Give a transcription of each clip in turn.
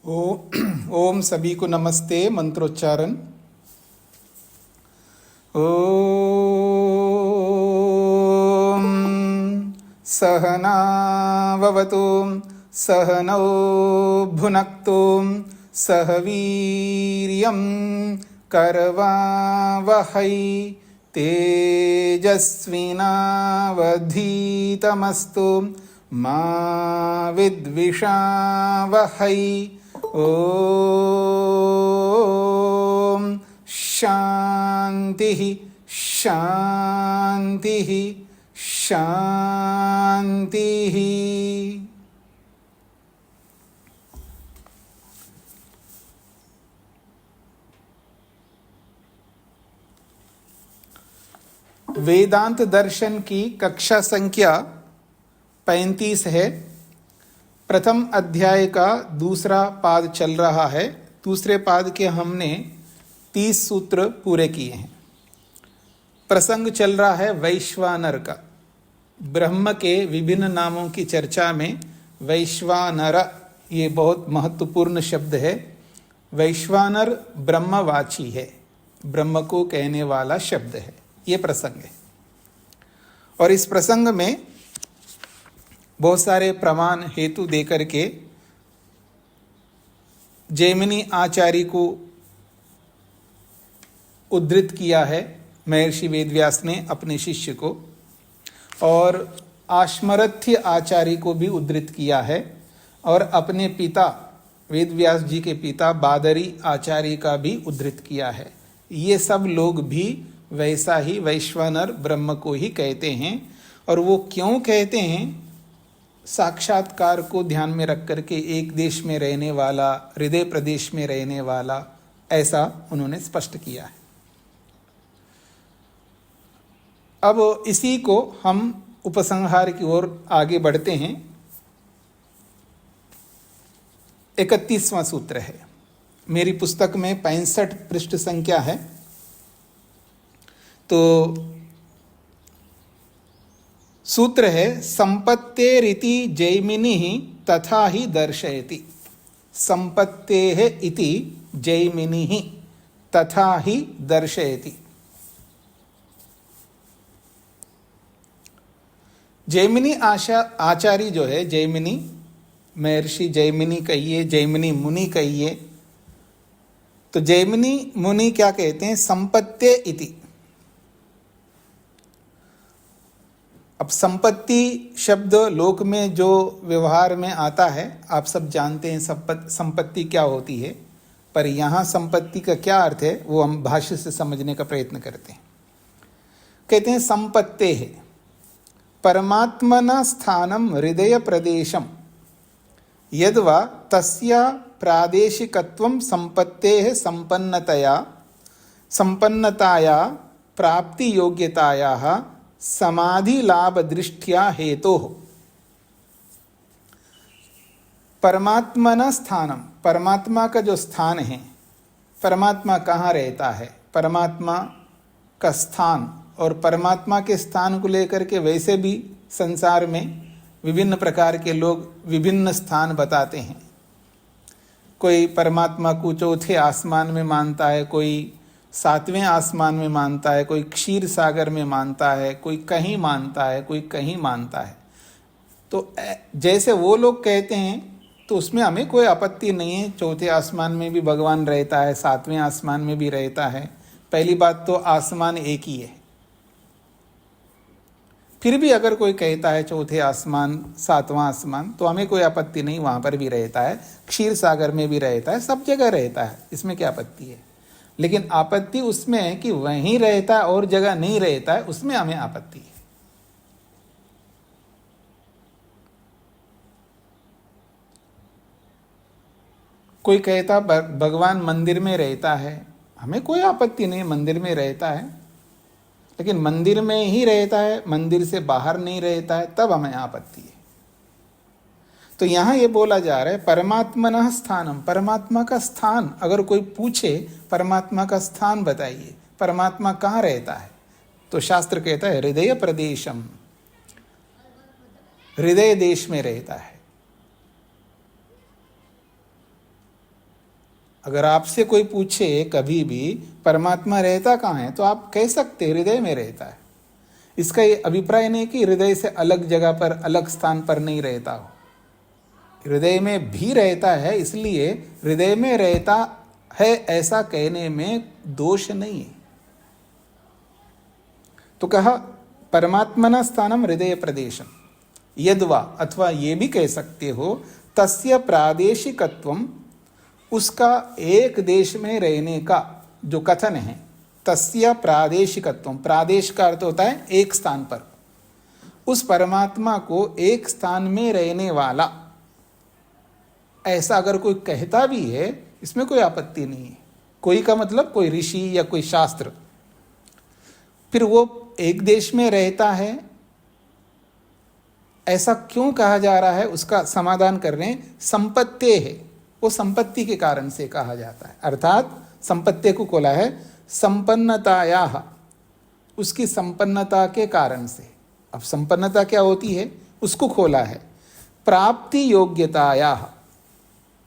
ओ ओम सभी को नमस्ते। मंत्रोच्चारण। ओम सहनाववतु सहनौ भुनक्तु सह वीर्यं करवावहै तेजस्विनावधीतमस्तु मा विद्विषावहै। ओम शांति शांति शांति। वेदांत दर्शन की कक्षा संख्या 35 है। प्रथम अध्याय का दूसरा पाद चल रहा है। दूसरे पाद के हमने 30 सूत्र पूरे किए हैं। प्रसंग चल रहा है वैश्वानर का। ब्रह्म के विभिन्न नामों की चर्चा में वैश्वानर ये बहुत महत्वपूर्ण शब्द है। वैश्वानर ब्रह्मवाची है, ब्रह्म को कहने वाला शब्द है। ये प्रसंग है और इस प्रसंग में बहुत सारे प्रमाण हेतु देकर के जैमिनी आचार्य को उद्धृत किया है महर्षि वेदव्यास ने अपने शिष्य को, और आश्मरथ्य आचार्य को भी उद्धृत किया है, और अपने पिता वेदव्यास जी के पिता बादरी आचार्य का भी उद्धृत किया है। ये सब लोग भी वैसा ही वैश्वानर ब्रह्म को ही कहते हैं। और वो क्यों कहते हैं? साक्षात्कार को ध्यान में रख करके एक देश में रहने वाला, हृदय प्रदेश में रहने वाला, ऐसा उन्होंने स्पष्ट किया है। अब इसी को हम उपसंहार की ओर आगे बढ़ते हैं। 31वां सूत्र है। मेरी पुस्तक में 65 पृष्ठ संख्या है। तो सूत्र है संपत्तेरिति जैमिनिः तथा ही दर्शयति। संपत्तेः इति जैमिनिः तथा ही दर्शयति। जैमिनी आचार्य जो है, जैमिनी महर्षि जैमिनी कहिए, जैमिनी मुनि कहिए, तो जैमिनी मुनि क्या कहते हैं? संपत्ते इति। अब संपत्ति शब्द लोक में जो व्यवहार में आता है, आप सब जानते हैं संपत्ति क्या होती है, पर यहाँ संपत्ति का क्या अर्थ है वो हम भाष्य से समझने का प्रयत्न करते हैं। कहते हैं संपत्ते है परमात्मना स्थानम हृदय प्रदेशम यद्वा तस्या प्रादेशिकत्वं संपत्तेः संपन्नताया प्राप्ति योग्यतायाः समाधि लाभ दृष्टिया हेतु। परमात्मना स्थानम, परमात्मा का जो स्थान है, परमात्मा कहाँ रहता है, परमात्मा का स्थान, और परमात्मा के स्थान को लेकर के वैसे भी संसार में विभिन्न प्रकार के लोग विभिन्न स्थान बताते हैं। कोई परमात्मा को चौथे आसमान में मानता है, कोई 7वें आसमान में मानता है, कोई क्षीर सागर में मानता है, कोई कहीं मानता है, कोई कहीं मानता है। तो जैसे वो लोग कहते हैं तो उसमें हमें कोई आपत्ति नहीं है। चौथे आसमान में भी भगवान रहता है, 7वें आसमान में भी रहता है। पहली बात तो आसमान एक ही है। फिर भी अगर कोई कहता है चौथे आसमान, 7वां आसमान, तो हमें कोई आपत्ति नहीं, वहाँ पर भी रहता है, क्षीर सागर में भी रहता है, सब जगह रहता है, इसमें क्या आपत्ति है। लेकिन आपत्ति उसमें है कि वहीं रहता है और जगह नहीं रहता है, उसमें हमें आपत्ति है। कोई कहता भगवान मंदिर में रहता है, हमें कोई आपत्ति नहीं, मंदिर में रहता है, लेकिन मंदिर में ही रहता है, मंदिर से बाहर नहीं रहता है, तब हमें आपत्ति है। तो यहाँ ये बोला जा रहा है परमात्मनः स्थानम, परमात्मा का स्थान। अगर कोई पूछे परमात्मा का स्थान बताइए, परमात्मा कहाँ रहता है, तो शास्त्र कहता है हृदय प्रदेशम, हृदय देश में रहता है। अगर आपसे कोई पूछे कभी भी परमात्मा रहता कहाँ है, तो आप कह सकते हृदय में रहता है। इसका ये अभिप्राय नहीं कि हृदय से अलग जगह पर, अलग स्थान पर नहीं रहता हो। हृदय में भी रहता है, इसलिए हृदय में रहता है ऐसा कहने में दोष नहीं है। तो कहा परमात्मना स्थानम हृदय प्रदेशम यद्वा, अथवा ये भी कह सकते हो तस्य प्रादेशिकत्वम, उसका एक देश में रहने का जो कथन है, तस्य प्रादेशिकत्वम, प्रादेश का अर्थ होता है एक स्थान पर, उस परमात्मा को एक स्थान में रहने वाला, ऐसा अगर कोई कहता भी है इसमें कोई आपत्ति नहीं है। कोई का मतलब कोई ऋषि या कोई शास्त्र। फिर वो एक देश में रहता है ऐसा क्यों कहा जा रहा है, उसका समाधान कर रहे हैं। संपत्ति है, वो संपत्ति के कारण से कहा जाता है, अर्थात संपत्ति को खोला है संपन्नताया, उसकी संपन्नता के कारण से। अब संपन्नता क्या होती है उसको खोला है। प्राप्ति योग्यताया,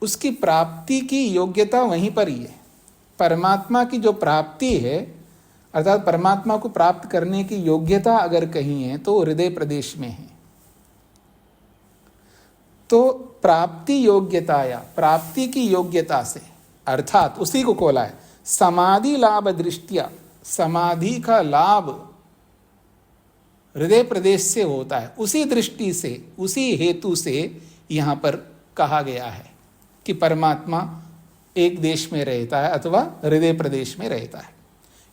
उसकी प्राप्ति की योग्यता वहीं पर ही है। परमात्मा की जो प्राप्ति है, अर्थात परमात्मा को प्राप्त करने की योग्यता अगर कहीं है तो हृदय प्रदेश में है। तो प्राप्ति योग्यताया, प्राप्ति की योग्यता से, अर्थात उसी को खोला है समाधि लाभ दृष्टिया, समाधि का लाभ हृदय प्रदेश से होता है। उसी दृष्टि से, उसी हेतु से यहाँ पर कहा गया है कि परमात्मा एक देश में रहता है अथवा हृदय प्रदेश में रहता है।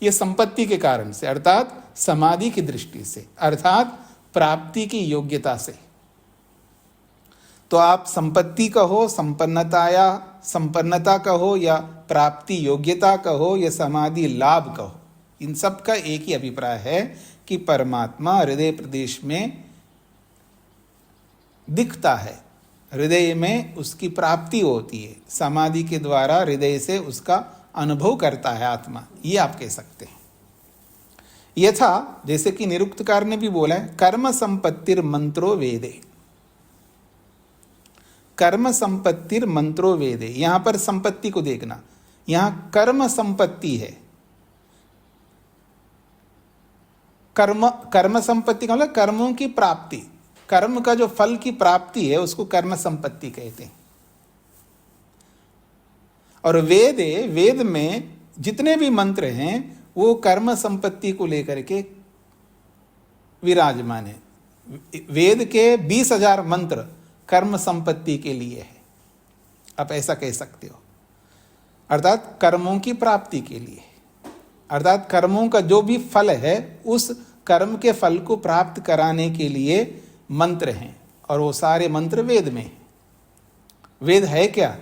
यह संपत्ति के कारण से, अर्थात समाधि की दृष्टि से, अर्थात प्राप्ति की योग्यता से। तो आप संपत्ति कहो, संपन्नताया, संपन्नता कहो, या प्राप्ति योग्यता कहो, या समाधि लाभ कहो, इन सब का एक ही अभिप्राय है कि परमात्मा हृदय प्रदेश में दिखता है, हृदय में उसकी प्राप्ति होती है, समाधि के द्वारा हृदय से उसका अनुभव करता है आत्मा, ये आप कह सकते हैं। यथा, जैसे कि निरुक्तकार ने भी बोला है, कर्म संपत्तिर मंत्रो वेदे, कर्म संपत्तिर मंत्रो वेदे। यहां पर संपत्ति को देखना, यहां कर्म संपत्ति है। कर्म संपत्ति का मतलब कर्मों की प्राप्ति, कर्म का जो फल की प्राप्ति है उसको कर्म संपत्ति कहते हैं। और वेद में जितने भी मंत्र हैं वो कर्म संपत्ति को लेकर के विराजमान है। वेद के 20,000 मंत्र कर्म संपत्ति के लिए है, आप ऐसा कह सकते हो, अर्थात कर्मों की प्राप्ति के लिए, अर्थात कर्मों का जो भी फल है उस कर्म के फल को प्राप्त कराने के लिए मंत्र हैं, और वो सारे मंत्र वेद में हैं। वेद है क्या?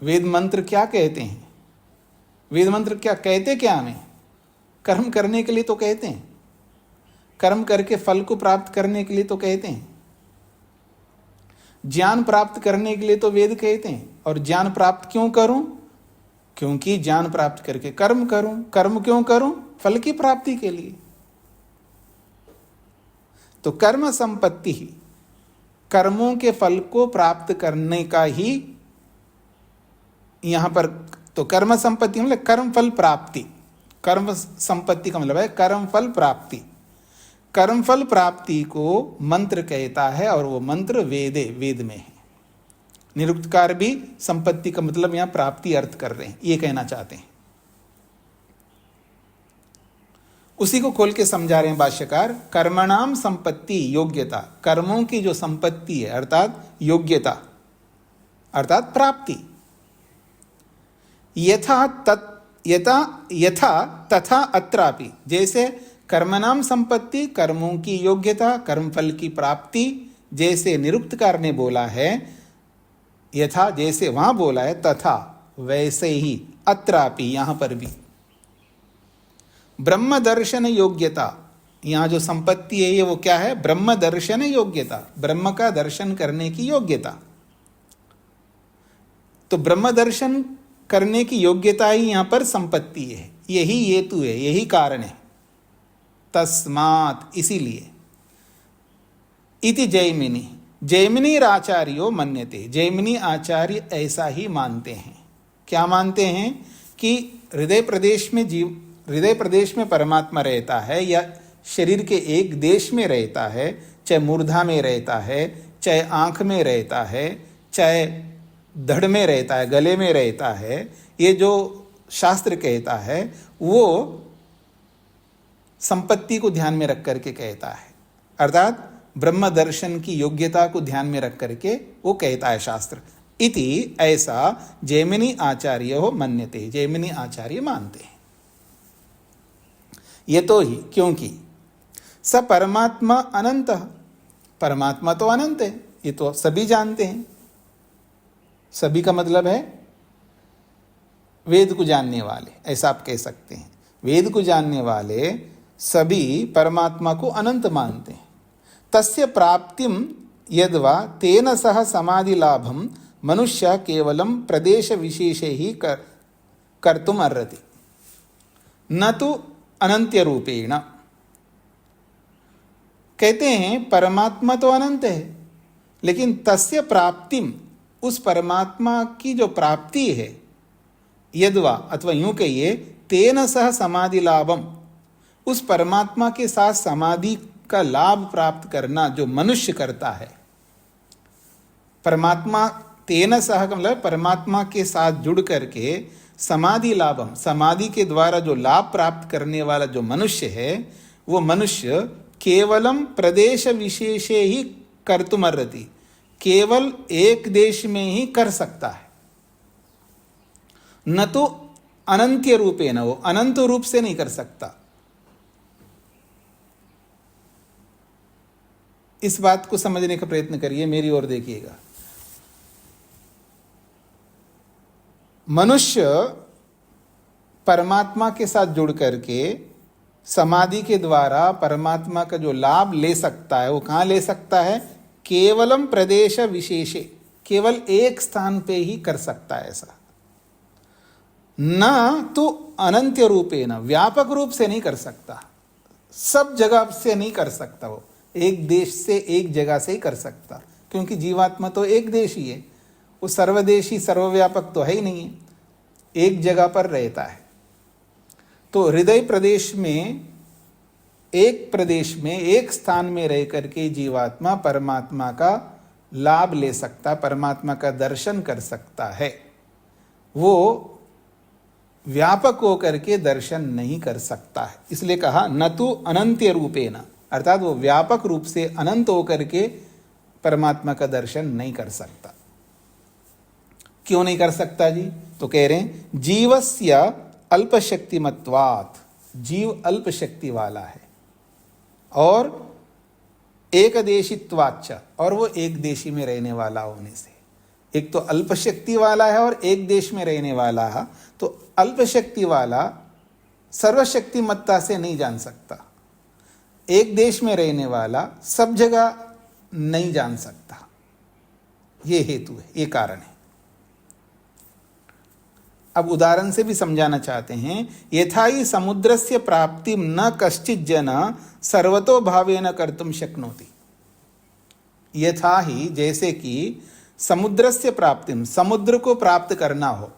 वेद मंत्र क्या कहते हैं? वेद मंत्र क्या कहते, क्या हमें कर्म करने के लिए तो कहते हैं, कर्म करके फल को प्राप्त करने के लिए तो कहते हैं, ज्ञान प्राप्त करने के लिए तो वेद कहते हैं। और ज्ञान प्राप्त क्यों करूं? क्योंकि ज्ञान प्राप्त करके कर्म करूं। कर्म क्यों करूं? फल की प्राप्ति के लिए। तो कर्म संपत्ति ही कर्मों के फल को प्राप्त करने का ही यहां पर, तो कर्म संपत्ति मतलब कर्म फल प्राप्ति, कर्म संपत्ति का मतलब है कर्म फल प्राप्ति। कर्म फल प्राप्ति को मंत्र कहता है, और वो मंत्र वेद में है। निरुक्तकार भी संपत्ति का मतलब यहां प्राप्ति अर्थ कर रहे हैं, ये कहना चाहते हैं। उसी को खोल के समझा रहे हैं भाष्यकार। कर्मणाम संपत्ति योग्यता, कर्मों की जो संपत्ति है अर्थात योग्यता, अर्थात प्राप्ति। यथा तथा अत्रापि, जैसे कर्मणाम संपत्ति कर्मों की योग्यता, कर्मफल की प्राप्ति, जैसे निरुक्तकार ने बोला है, यथा जैसे वहां बोला है, तथा वैसे ही अत्रापि यहां पर भी ब्रह्म दर्शन योग्यता, यहां जो संपत्ति है ये वो क्या है? ब्रह्म दर्शन योग्यता, ब्रह्म का दर्शन करने की योग्यता। तो ब्रह्म दर्शन करने की योग्यता ही यहां पर संपत्ति है, यही हेतु है, यही कारण है। तस्मात्, इसीलिए। इति जैमिनी, जैमिनी आचार्यो मन्यते, जैमिनी आचार्य ऐसा ही मानते हैं। क्या मानते हैं कि हृदय प्रदेश में परमात्मा रहता है, या शरीर के एक देश में रहता है, चाहे मूर्धा में रहता है, चाहे आँख में रहता है, चाहे धड़ में रहता है, गले में रहता है, ये जो शास्त्र कहता है वो संपत्ति को ध्यान में रख करके कहता है, अर्थात ब्रह्म दर्शन की योग्यता को ध्यान में रख करके वो कहता है शास्त्र। इति ऐसा जैमिनी आचार्य हो मन्यते, जैमिनी आचार्य मानते हैं। ये तो ही क्योंकि स परमात्मा अनंत, परमात्मा तो अनंत है, ये तो सभी जानते हैं। सभी का मतलब है वेद को जानने वाले, ऐसा आप कह सकते हैं। वेद को जानने वाले सभी परमात्मा को अनंत मानते हैं। तस्य प्राप्तिम यद्वा तेन सह समाधि लाभम मनुष्य केवलम प्रदेश विशेषे ही कर्तुम अर्हति, न तो अनंत्य रूपेण। कहते हैं परमात्मा तो अनंत है, लेकिन तस्य प्राप्तिम, उस परमात्मा की जो प्राप्ति है, यद्वा अथवा यूं कहिए तेन सह समाधि लाभम, उस परमात्मा के साथ समाधि का लाभ प्राप्त करना जो मनुष्य करता है, परमात्मा तेन सह का मतलब परमात्मा के साथ जुड़ करके समाधि लाभम, समाधि के द्वारा जो लाभ प्राप्त करने वाला जो मनुष्य है, वो मनुष्य केवलम प्रदेश विशेषे ही कर्तुमर्हति, केवल एक देश में ही कर सकता है, न तो अनंत्य रूपेण, वो अनंत रूप से नहीं कर सकता। इस बात को समझने का प्रयत्न करिए, मेरी ओर देखिएगा। मनुष्य परमात्मा के साथ जुड़ करके समाधि के द्वारा परमात्मा का जो लाभ ले सकता है, वो कहाँ ले सकता है? केवलम प्रदेश विशेषे, केवल एक स्थान पे ही कर सकता है ऐसा। न तो अनंत्य रूपेण, व्यापक रूप से नहीं कर सकता, सब जगह से नहीं कर सकता, वो एक देश से एक जगह से ही कर सकता, क्योंकि जीवात्मा तो एक देश ही है, वो सर्वदेशी सर्वव्यापक तो है ही नहीं है, एक जगह पर रहता है। तो हृदय प्रदेश में, एक प्रदेश में, एक स्थान में रह करके जीवात्मा परमात्मा का लाभ ले सकता, परमात्मा का दर्शन कर सकता है। वो व्यापक होकर के दर्शन नहीं कर सकता है, इसलिए कहा न तो अनंत्य रूपेण, अर्थात वो व्यापक रूप से अनंत होकर के परमात्मा का दर्शन नहीं कर सकता। क्यों नहीं कर सकता जी? तो कह रहे हैं जीवस्य अल्पशक्तिमत्वात्, जीव अल्प शक्ति वाला है, और एकदेशित्वाच्च, और वो एक देशी में रहने वाला होने से, एक तो अल्प शक्ति वाला है और एक देश में रहने वाला है, तो अल्प शक्ति वाला सर्वशक्तिमत्ता से नहीं जान सकता, एक देश में रहने वाला सब जगह नहीं जान सकता। ये हेतु है, ये कारण है। अब उदाहरण से भी समझाना चाहते हैं। यथा ही समुद्रस्य प्राप्ति न कश्चित् जन सर्वतो भावेन कर्तुम शक्नोति। यथा ही, जैसे कि समुद्रस्य प्राप्तिम, समुद्र को प्राप्त करना हो,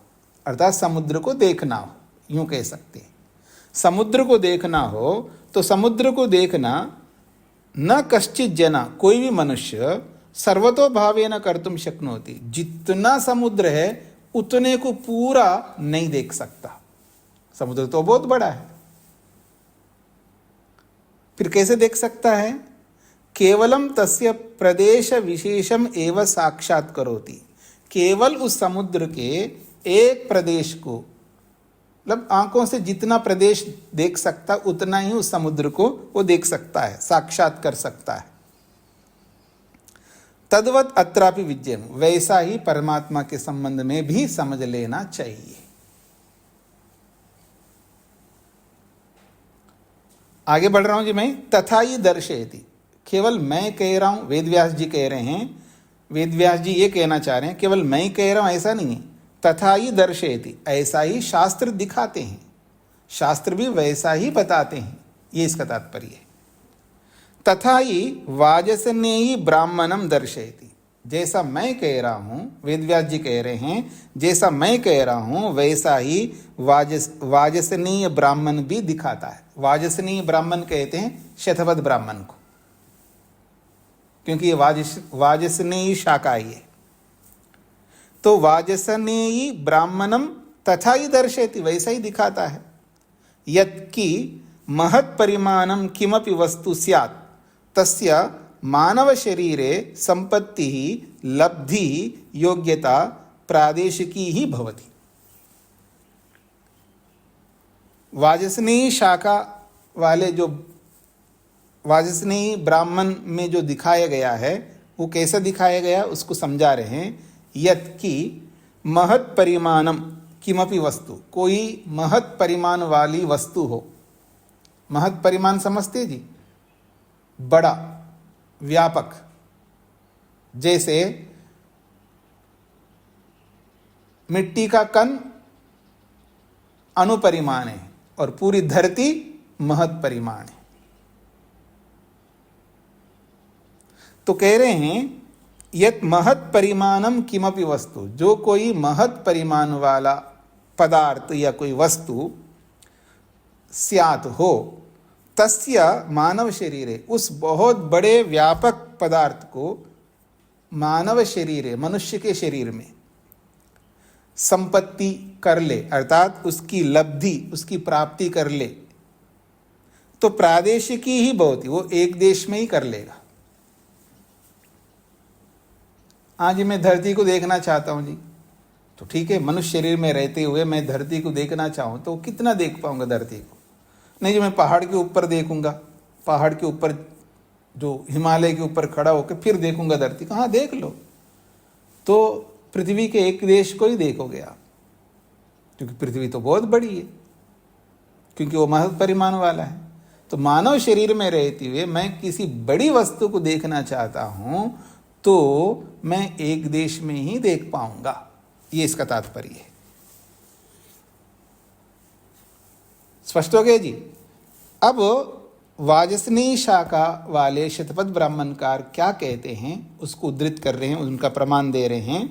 अर्थात समुद्र को देखना हो, यूं कह सकते हैं। समुद्र को देखना हो तो समुद्र को देखना न कश्चित् जना, कोई भी मनुष्य सर्वतो भावेन कर्तुम शक्नोति, जितना समुद्र है उतने को पूरा नहीं देख सकता, समुद्र तो बहुत बड़ा है। फिर कैसे देख सकता है? केवलम तस्य प्रदेश विशेषम एव साक्षात् करोति, केवल उस समुद्र के एक प्रदेश को, मतलब आंखों से जितना प्रदेश देख सकता उतना ही उस समुद्र को वो देख सकता है, साक्षात कर सकता है। तद्वत अत्रापि विद्यम, वैसा ही परमात्मा के संबंध में भी समझ लेना चाहिए। आगे बढ़ रहा हूं जी मैं। तथा ही दर्शयति, केवल मैं कह रहा हूं, वेदव्यास जी कह रहे हैं, वेदव्यास जी ये कहना चाह रहे हैं केवल मैं ही कह रहा हूं ऐसा नहीं है। तथा ही दर्शयति, ऐसा ही शास्त्र दिखाते हैं, शास्त्र भी वैसा ही बताते हैं, ये इसका तात्पर्य है। तथा ही वाजसनेयी ब्राह्मणम दर्शयति, जैसा मैं कह रहा हूं, वेदव्यास जी कह रहे हैं, जैसा मैं कह रहा हूं वैसा ही वाजसनीय ब्राह्मण भी दिखाता है। वाजसनीय ब्राह्मण कहते हैं शतपथ ब्राह्मण को, क्योंकि ये वाजसनेयी शाखा है। तो वाजसनेयी ब्राह्मणम तथा ही दर्शयति, वैसा ही दिखाता है। यत्कि महत् परिमाणम किमपि वस्तु स्यात् तस्य मानव शरीरे संपत्ति लब्धि योग्यता प्रादेशिकी ही भवति। वाजसनेयी शाखा वाले जो वाजसनेयी ब्राह्मण में जो दिखाया गया है वो कैसा दिखाया गया उसको समझा रहे हैं। यत्कि महत् परिमाणम किमपि वस्तु, कोई महत् परिमाण वाली वस्तु हो। महत् परिमाण समझते जी, बड़ा, व्यापक। जैसे मिट्टी का कण अणुपरिमाण है और पूरी धरती महत् परिमाण है। तो कह रहे हैं यत् महत् परिमाणम किमपि वस्तु, जो कोई महत् परिमाण वाला पदार्थ या कोई वस्तु स्यात् हो, तस्य मानव शरीरे, उस बहुत बड़े व्यापक पदार्थ को मानव शरीरे, मनुष्य के शरीर में संपत्ति कर ले, अर्थात उसकी लब्धि, उसकी प्राप्ति कर ले, तो प्रादेशिकी ही भवति, वो एक देश में ही कर लेगा। आज मैं धरती को देखना चाहता हूं जी, तो ठीक है, मनुष्य शरीर में रहते हुए मैं धरती को देखना चाहूं तो कितना देख पाऊंगा धरती को? नहीं जी, मैं पहाड़ के ऊपर देखूंगा, पहाड़ के ऊपर जो हिमालय के ऊपर खड़ा होकर फिर देखूंगा धरती को। हाँ देख लो, तो पृथ्वी के एक देश को ही देखोगे आप, क्योंकि पृथ्वी तो बहुत बड़ी है, क्योंकि वो महत् परिमाण वाला है। तो मानव शरीर में रहते हुए मैं किसी बड़ी वस्तु को देखना चाहता हूं तो मैं एक देश में ही देख पाऊंगा, ये इसका तात्पर्य है। स्पष्ट हो गया जी। अब वाजसनेयी शाखा वाले शतपथ ब्राह्मणकार क्या कहते हैं उसको उद्धृत कर रहे हैं, उनका प्रमाण दे रहे हैं।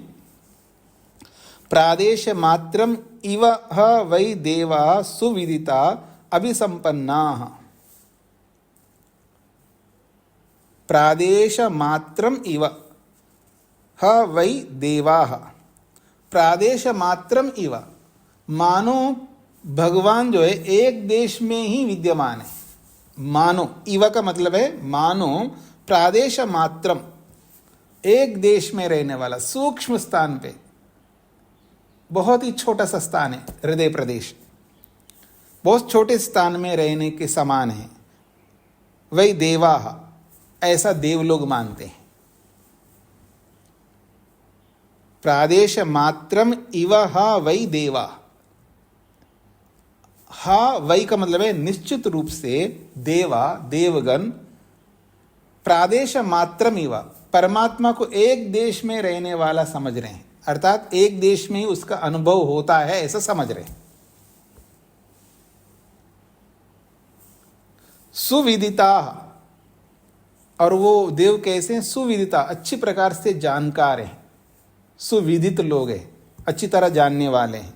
प्रादेश मात्रम इव ह वै देवा सुविदिता अभिसंपन्ना। प्रादेश मात्रम इव ह वै देवा, प्रादेश मात्रम इव, मानो भगवान जो है एक देश में ही विद्यमान है। मानो, इव का मतलब है मानो, प्रादेश मात्रम, एक देश में रहने वाला, सूक्ष्म स्थान पे, बहुत ही छोटा सा स्थान है हृदय प्रदेश, बहुत छोटे स्थान में रहने के समान है। वही देवा, ऐसा देव लोग मानते हैं। प्रादेश मात्रम इव हा वै देवा, हा वै का मतलब है निश्चित रूप से देवा, देवगण, प्रादेश मात्रम इव, परमात्मा को एक देश में रहने वाला समझ रहे हैं, अर्थात एक देश में ही उसका अनुभव होता है ऐसा समझ रहे हैं। सुविदिता, और वो देव कैसे हैं? सुविदिता, अच्छी प्रकार से जानकार हैं, सुविदित लोग हैं, अच्छी तरह जानने वाले हैं।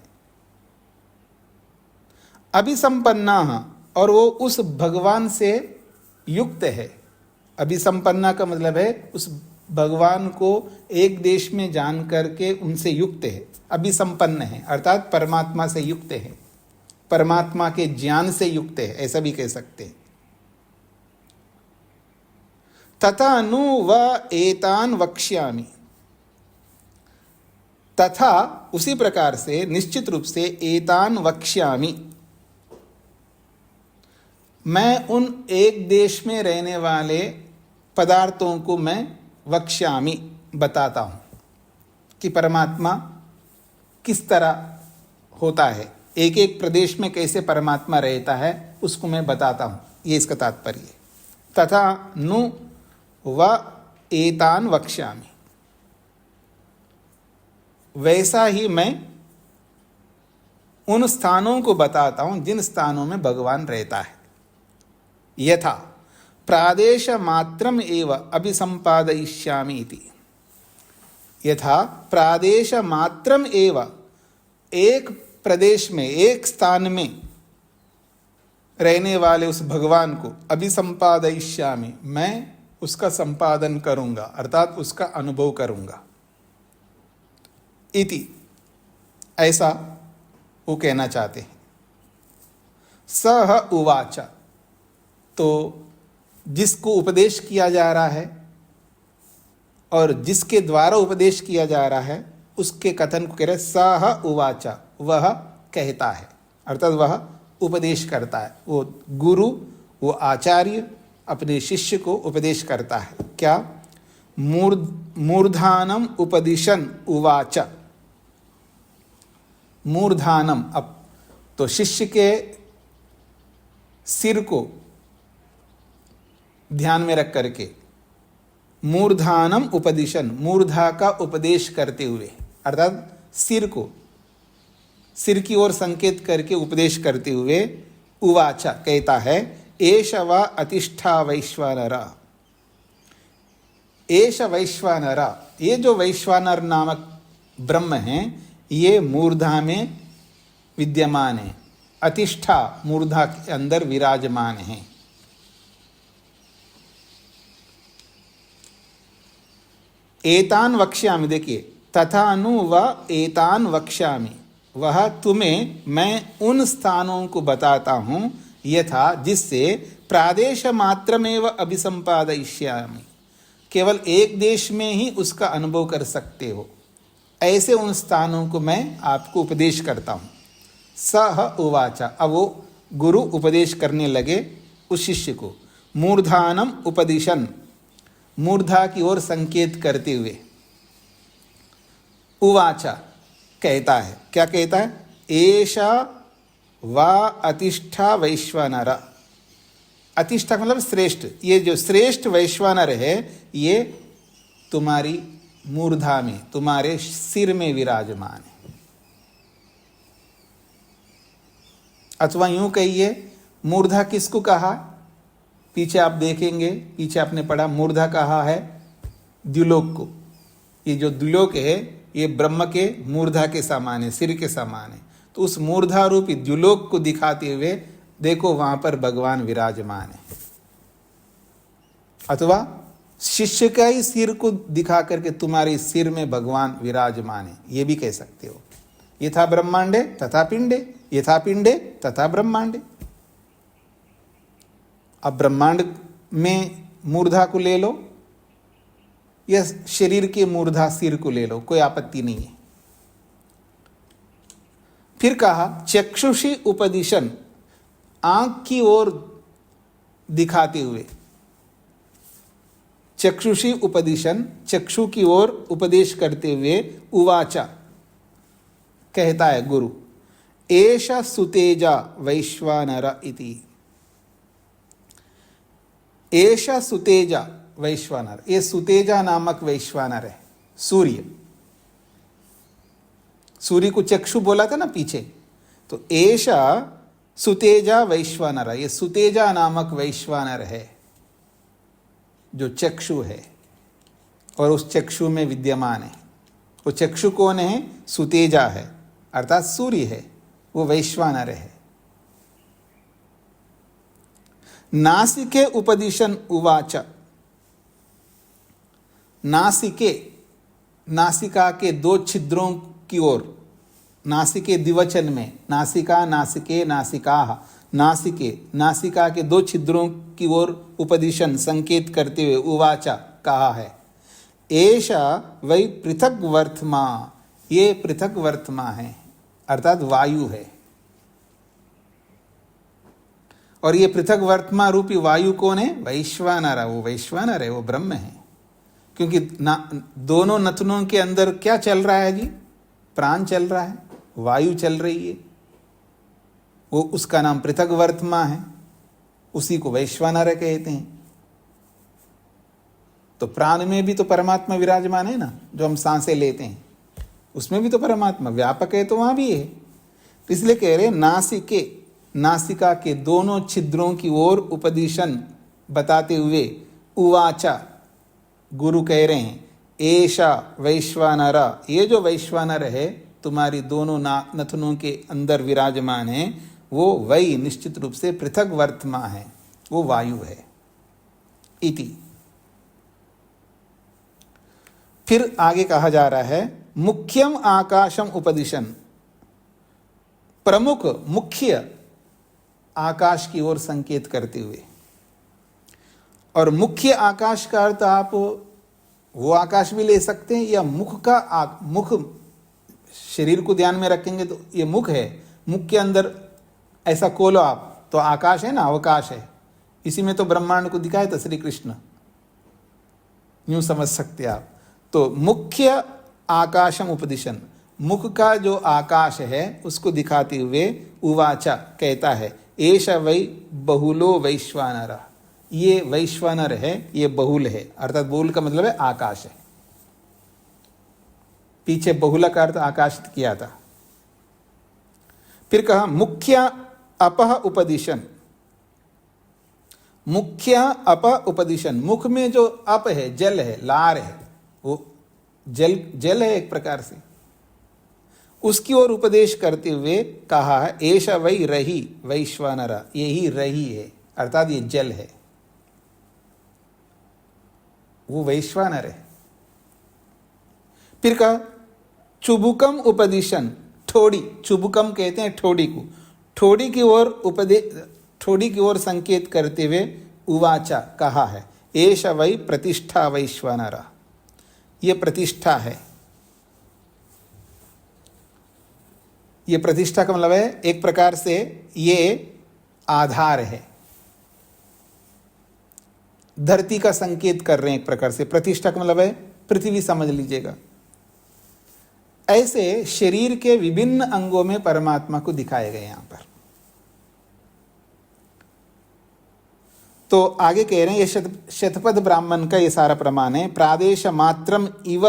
अभिसंपन्ना, और वो उस भगवान से युक्त है। अभिसंपन्ना का मतलब है उस भगवान को एक देश में जान करके उनसे युक्त है, अभिसंपन्न है, अर्थात परमात्मा से युक्त है, परमात्मा के ज्ञान से युक्त है, ऐसा भी कह सकते हैं। तथा नु व एतान वक्ष्यामि, तथा उसी प्रकार से निश्चित रूप से एतान वक्ष्यामि, मैं उन एक देश में रहने वाले पदार्थों को मैं वक्ष्यामि, बताता हूं कि परमात्मा किस तरह होता है, एक एक प्रदेश में कैसे परमात्मा रहता है उसको मैं बताता हूं, ये इसका तात्पर्य है। तथा नु व एतान वक्ष्यामि, वैसा ही मैं उन स्थानों को बताता हूं जिन स्थानों में भगवान रहता है। यथा प्रादेश मात्रम एव अभिसंपादयिष्यामि इति, यथा प्रादेश मात्रम एव, एक प्रदेश में, एक स्थान में रहने वाले उस भगवान को अभिसंपादयिष्यामि, मैं उसका संपादन करूंगा, अर्थात उसका अनुभव करूंगा। इति, ऐसा वो कहना चाहते हैं। सह उवाच, तो जिसको उपदेश किया जा रहा है और जिसके द्वारा उपदेश किया जा रहा है उसके कथन को कह रहे सह उवाच, वह कहता है, अर्थात वह उपदेश करता है। वो गुरु, वो आचार्य अपने शिष्य को उपदेश करता है। क्या? मूर्धानम उपदिशन उवाच। मूर्धानम, अब तो शिष्य के सिर को ध्यान में रख करके मूर्धानम उपदिशन, मूर्धा का उपदेश करते हुए, अर्थात सिर को, सिर की ओर संकेत करके उपदेश करते हुए उवाच कहता है, एष वा अतिष्ठा वैश्वानर। एष वैश्वानर, ये जो वैश्वानर नामक ब्रह्म है ये मूर्धा में विद्यमान है, अतिष्ठा मूर्धा के अंदर विराजमान है। एतान वक्ष्यामि, देखिए, तथा नु व एतान वक्ष्यामि, वह तुम्हें मैं उन स्थानों को बताता हूं यथा जिससे प्रादेश मात्रमेव अभिसंपादयिष्यामि, केवल एक देश में ही उसका अनुभव कर सकते हो, ऐसे उन स्थानों को मैं आपको उपदेश करता हूं। सह उवाच, अब वो गुरु उपदेश करने लगे उस शिष्य को, मूर्धानम उपदिशन, मूर्धा की ओर संकेत करते हुए। उवाच, कहता है, क्या कहता है? एषा वा अतिष्ठा वैश्वानर। अतिष्ठा मतलब श्रेष्ठ, ये जो श्रेष्ठ वैश्वानर है ये तुम्हारी मूर्धा में, तुम्हारे सिर में विराजमान है। अथवा यूं कहिए, मूर्धा किसको कहा? पीछे आप देखेंगे, पीछे आपने पढ़ा, मूर्धा कहा है द्युलोक को। ये जो द्युलोक है ये ब्रह्म के मूर्धा के समान है, सिर के समान है। तो उस मूर्धा रूपी द्युलोक को दिखाते हुए देखो वहां पर भगवान विराजमान है। अथवा शिष्य का ही सिर को दिखा करके तुम्हारे सिर में भगवान विराजमान है, ये भी कह सकते हो। यथा ब्रह्मांडे तथा पिंडे, यथा पिंडे तथा ब्रह्मांडे। अब ब्रह्मांड में मूर्धा को ले लो या शरीर के मूर्धा सिर को ले लो, कोई आपत्ति नहीं है। फिर कहा चक्षुषी उपदिशन, आंख की ओर दिखाते हुए। चक्षुषी उपदिशन, चक्षु की ओर उपदेश करते हुए उवाचा, कहता है गुरु, एष सुतेजा वैश्वानर इति। एष सुतेजा वैश्वानर, ये सुतेजा नामक वैश्वानर है, सूर्य। सूर्य को चक्षु बोला था ना पीछे, तो एषा सुतेजा वैश्वानर, ये सुतेजा नामक वैश्वानर है जो चक्षु है और उस चक्षु में विद्यमान है। वो चक्षु कौन है? सुतेजा है, अर्थात सूर्य है, वो वैश्वानर है। नासिके उपदिशन उवाच, नासिके, नासिका के दो छिद्रों की ओर, नासिके द्विवचन में, नासिका, नासिके, नासिकाः, नासिके, नासिका के दो छिद्रों की ओर उपदिशन संकेत करते हुए उवाचा, कहा है, एषा वै पृथक वर्तमा, ये पृथक वर्तमा है, अर्थात वायु है। और ये पृथक वर्तमा रूपी वायु कौन है? वैश्वानर, वो वैश्वानर है, वो ब्रह्म है। क्योंकि दोनों नथनों के अंदर क्या चल रहा है जी? प्राण चल रहा है, वायु चल रही है, वो उसका नाम पृथक वर्तमा है, उसी को वैश्वानर कहते हैं। तो प्राण में भी तो परमात्मा विराजमान है ना, जो हम सांसें लेते हैं उसमें भी तो परमात्मा व्यापक है, तो वहां भी है। तो इसलिए कह रहे नासिके, नासिका के दोनों छिद्रों की ओर उपदिशन बताते हुए उवाचा, गुरु कह रहे हैं, एषा वैश्वानर, ये जो वैश्वानर है तुम्हारी दोनों नथनों के अंदर विराजमान है, वो वही निश्चित रूप से पृथक वर्तमा है, वो वायु है इति। फिर आगे कहा जा रहा है मुख्यम आकाशम उपदिशन, प्रमुख मुख्य आकाश की ओर संकेत करते हुए। और मुख्य आकाश का अर्थ आप वो आकाश भी ले सकते हैं या मुख का मुख, शरीर को ध्यान में रखेंगे तो ये मुख है, मुख के अंदर ऐसा खोलो आप तो आकाश है ना, अवकाश है। इसी में तो ब्रह्मांड को दिखाया था श्री कृष्ण, यूं समझ सकते आप। तो मुख्य आकाशम उपदिशन, मुख का जो आकाश है उसको दिखाते हुए उवाचा कहता है एष वै बहुलो वैश्वानर, ये वैश्वानर है, ये बहुल है। अर्थात बहुल का मतलब है आकाश है। पीछे बहुल का अर्थ आकाशित किया था। फिर कहा मुख्य अपह उपदिशन, मुख्य अप उपदिशन, मुख में जो अप है जल है, लार है, वो जल है एक प्रकार से, उसकी ओर उपदेश करते हुए कहा है एष वै रही वैश्वानर, यही रही है, अर्थात ये जल है, वो वैश्वानर है। फिर कहा चुबुकम उपदिशन, ठोड़ी, चुबुकम कहते हैं ठोड़ी को, ठोड़ी की ओर ठोड़ी की ओर संकेत करते हुए उवाचा कहा है एष वै प्रतिष्ठा वैश्वानर, ये प्रतिष्ठा है। ये प्रतिष्ठा का मतलब है एक प्रकार से ये आधार है, धरती का संकेत कर रहे हैं एक प्रकार से। प्रतिष्ठा का मतलब है पृथ्वी समझ लीजिएगा। ऐसे शरीर के विभिन्न अंगों में परमात्मा को दिखाए गए यहां पर। तो आगे कह रहे हैं ये शतपथ ब्राह्मण का ये सारा प्रमाण है। प्रादेश मात्रम इव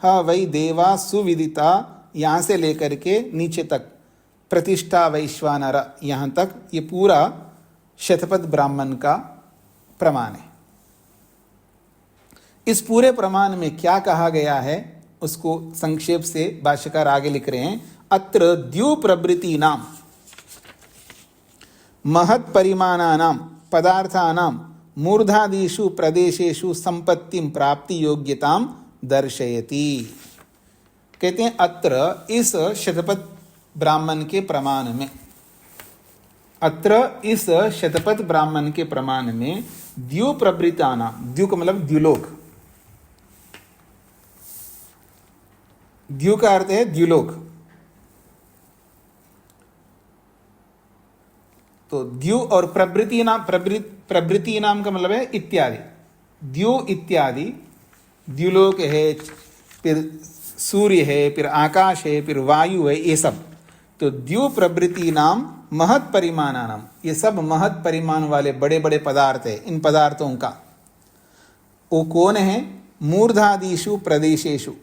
ह वै देवा सुविदिता, यहां से लेकर के नीचे तक प्रतिष्ठा वैश्वानर, यहां तक ये पूरा शतपथ ब्राह्मण का प्रमाण है। इस पूरे प्रमाण में क्या कहा गया है उसको संक्षेप से भाष्यकार आगे लिख रहे हैं। अत्र द्यु प्रवृत्ति नाम महत् परिमाणानां पदार्थानां मूर्धादिषु प्रदेशेषु संपत्तिं प्राप्ति योग्यतां दर्शयति। कहते हैं अत्र इस शतपथ ब्राह्मण के प्रमाण में, अत्र इस शतपथ ब्राह्मण के प्रमाण में द्यु प्रवृत्तानां, द्यु का मतलब द्युलोक, द्यु का अर्थ है द्युलोक। तो द्यु और प्रवृत्ति नाम का मतलब है इत्यादि, द्यु इत्यादि, द्युलोक है, फिर सूर्य है, फिर आकाश है, फिर वायु है, ये सब। तो द्यु प्रवृत्ति नाम महत् परिमाणानाम, ये सब महत् परिमाण वाले बड़े बड़े पदार्थ है। इन पदार्थों का वो कौन है? मूर्धादिषु प्रदेशेषु,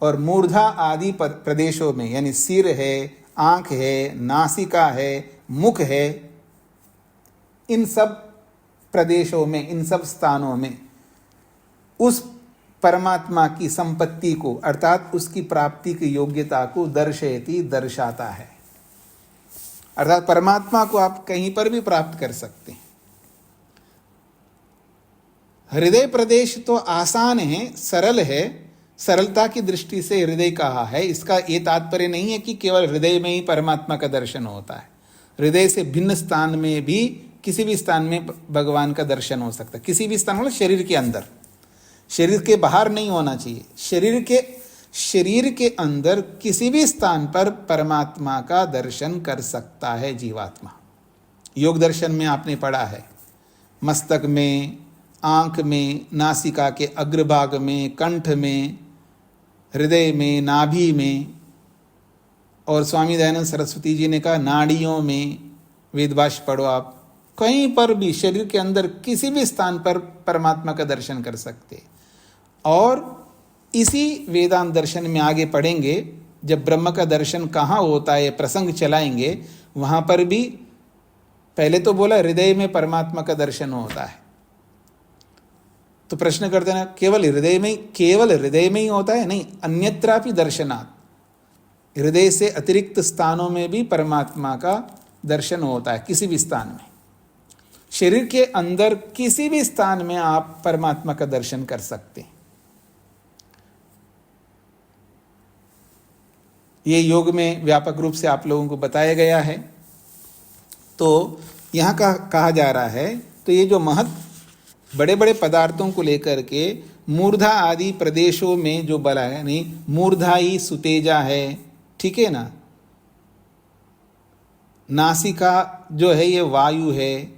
और मूर्धा आदि प्रदेशों में, यानी सिर है, आंख है, नासिका है, मुख है, इन सब प्रदेशों में, इन सब स्थानों में उस परमात्मा की संपत्ति को, अर्थात उसकी प्राप्ति की योग्यता को दर्शयति, दर्शाता है। अर्थात परमात्मा को आप कहीं पर भी प्राप्त कर सकते हैं। हृदय प्रदेश तो आसान है, सरल है, सरलता की दृष्टि से हृदय कहा है। इसका ये तात्पर्य नहीं है कि केवल हृदय में ही परमात्मा का दर्शन होता है। हृदय से भिन्न स्थान में भी, किसी भी स्थान में भगवान का दर्शन हो सकता है। किसी भी स्थान मतलब शरीर के अंदर, शरीर के बाहर नहीं होना चाहिए। शरीर के अंदर किसी भी स्थान पर परमात्मा का दर्शन कर सकता है जीवात्मा। योग दर्शन में आपने पढ़ा है, मस्तक में, आंख में, नासिका के अग्रभाग में, कंठ में, हृदय में, नाभि में, और स्वामी दयानंद सरस्वती जी ने कहा नाड़ियों में। वेदभाष्य पढ़ो आप, कहीं पर भी शरीर के अंदर किसी भी स्थान पर परमात्मा का दर्शन कर सकते। और इसी वेदांत दर्शन में आगे पढ़ेंगे, जब ब्रह्म का दर्शन कहाँ होता है प्रसंग चलाएंगे, वहाँ पर भी पहले तो बोला हृदय में परमात्मा का दर्शन होता है, तो प्रश्न करते ना, केवल हृदय में ही होता है? नहीं, अन्यत्रापि दर्शनात्, हृदय से अतिरिक्त स्थानों में भी परमात्मा का दर्शन होता है, किसी भी स्थान में। शरीर के अंदर किसी भी स्थान में आप परमात्मा का दर्शन कर सकते हैं। ये योग में व्यापक रूप से आप लोगों को बताया गया है। तो यहाँ कहा जा रहा है, तो ये जो बड़े बड़े पदार्थों को लेकर के मूर्धा आदि प्रदेशों में जो बला है, नहीं, मूर्धा ही सुतेजा है, ठीक है ना, नासिका जो है ये वायु है,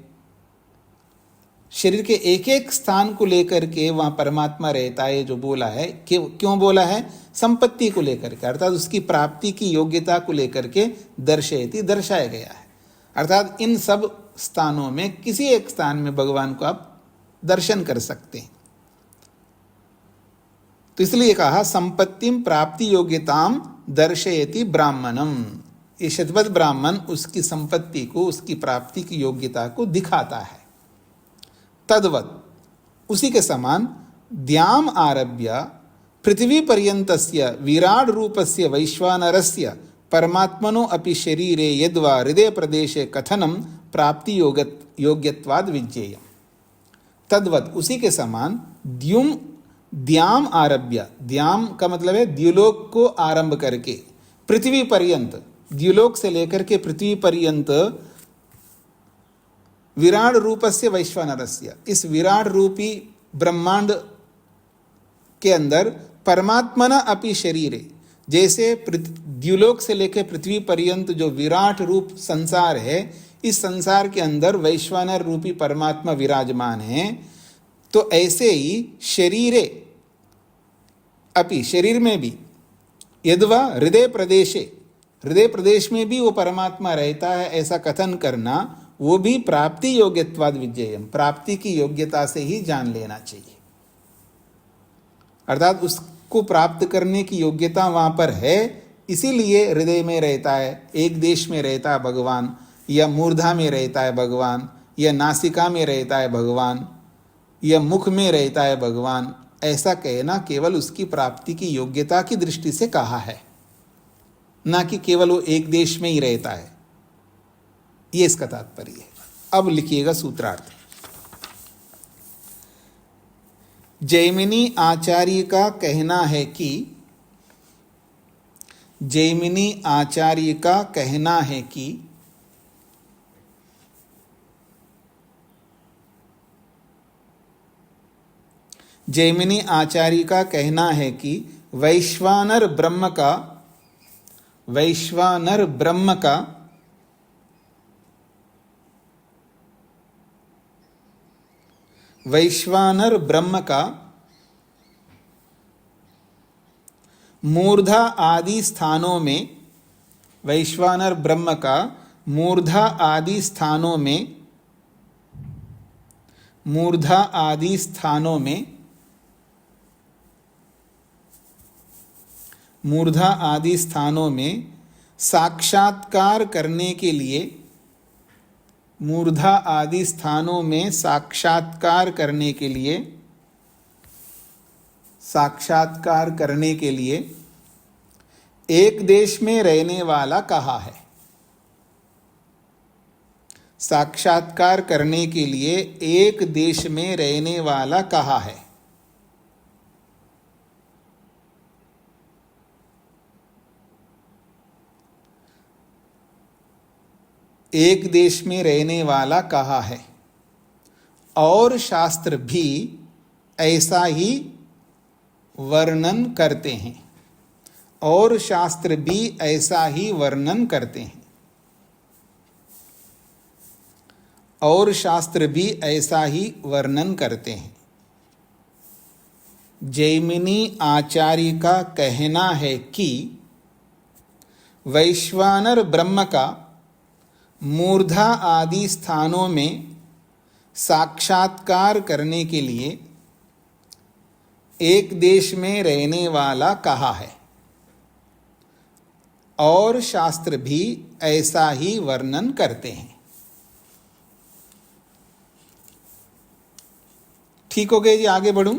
शरीर के एक एक स्थान को लेकर के वहां परमात्मा रहता है, जो बोला है। क्यों बोला है? संपत्ति को लेकर के, अर्थात उसकी प्राप्ति की योग्यता को लेकर के दर्शयति, दर्शाया गया है। अर्थात इन सब स्थानों में किसी एक स्थान में भगवान को आप दर्शन कर सकते हैं। तो इसलिए कहा संपत्तिम प्राप्ति योग्यताम दर्शयति ब्राह्मणम। ये शतपथ ब्राह्मण उसकी संपत्ति को, उसकी प्राप्ति की योग्यता को दिखाता है। तद्वत्, उसी के समान, द्याम आरभ्य पृथ्वी पर्यन्तस्य विराट रूपस्य वैश्वानरस्य परमात्मनो अपि शरीरे यद्वा हृदय प्रदेशे कथनम प्राप्ति योग्यत्वाद विज्ञेयम्। तद्वत्, उसी के समान, द्याम आरभ्य, द्याम का मतलब है द्युलोक को आरंभ करके, पृथ्वी पर्यंत, द्युलोक से लेकर के पृथ्वी पर्यंत, विराट रूपस्य वैश्वानरस्य, इस विराट रूपी ब्रह्मांड के अंदर परमात्मना अपि शरीरे, जैसे द्युलोक से लेकर पृथ्वी पर्यंत जो विराट रूप संसार है, इस संसार के अंदर वैश्वानर रूपी परमात्मा विराजमान है। तो ऐसे ही शरीरे अपि, शरीर में भी, यद्वा हृदय प्रदेशे, हृदय प्रदेश में भी वो परमात्मा रहता है, ऐसा कथन करना, वो भी प्राप्ति योग्यत्वाद विज्ञेयम्, प्राप्ति की योग्यता से ही जान लेना चाहिए। अर्थात उसको प्राप्त करने की योग्यता वहां पर है, इसीलिए हृदय में रहता है, एक देश में रहता है भगवान, या मूर्धा में रहता है भगवान, या नासिका में रहता है भगवान, या मुख में रहता है भगवान, ऐसा कहना केवल उसकी प्राप्ति की योग्यता की दृष्टि से कहा है, ना कि केवल वो एक देश में ही रहता है। ये इसका तात्पर्य है। अब लिखिएगा सूत्रार्थ। जैमिनी आचार्य का कहना है कि, जैमिनी आचार्य का कहना है कि जैमिनी आचार्य का कहना है कि वैश्वानर ब्रह्म का, वैश्वानर ब्रह्म का वैश्वानर ब्रह्म का मूर्धा आदि स्थानों में, वैश्वानर ब्रह्म का मूर्धा आदि स्थानों में, मूर्धा आदि स्थानों में, मूर्धा आदि स्थानों में साक्षात्कार करने के लिए, मूर्धा आदि स्थानों में साक्षात्कार करने के लिए, साक्षात्कार करने के लिए एक देश में रहने वाला कहा है। साक्षात्कार करने के लिए एक देश में रहने वाला कहा है। एक देश में रहने वाला कहा है, और शास्त्र भी ऐसा ही वर्णन करते हैं, और शास्त्र भी ऐसा ही वर्णन करते हैं, और शास्त्र भी ऐसा ही वर्णन करते हैं। जैमिनी आचार्य का कहना है कि वैश्वानर ब्रह्म का मूर्धा आदि स्थानों में साक्षात्कार करने के लिए एक देश में रहने वाला कहा है, और शास्त्र भी ऐसा ही वर्णन करते हैं। ठीक हो गए जी, आगे बढ़ूं।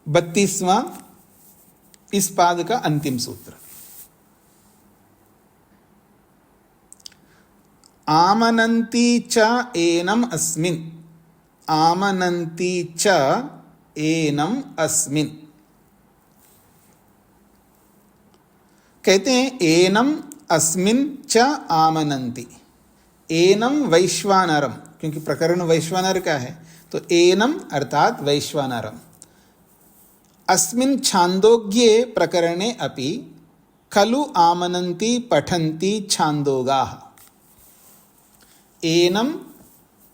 32वां इस पाद का अंतिम सूत्र। आमनन्ति च एनम अस्मिन्, आमनन्ति च एनम अस्मिन्। कहते हैं एनम अस्मिन् च आमनन्ति। एनम वैश्वानरम, क्योंकि प्रकरण वैश्वानर का है, तो एनम अर्थात वैश्वानरम। अस्मिन् छान्दोग्ये प्रकरणे अपि खलु आमनन्ति पठन्ति छान्दोगाः। एनम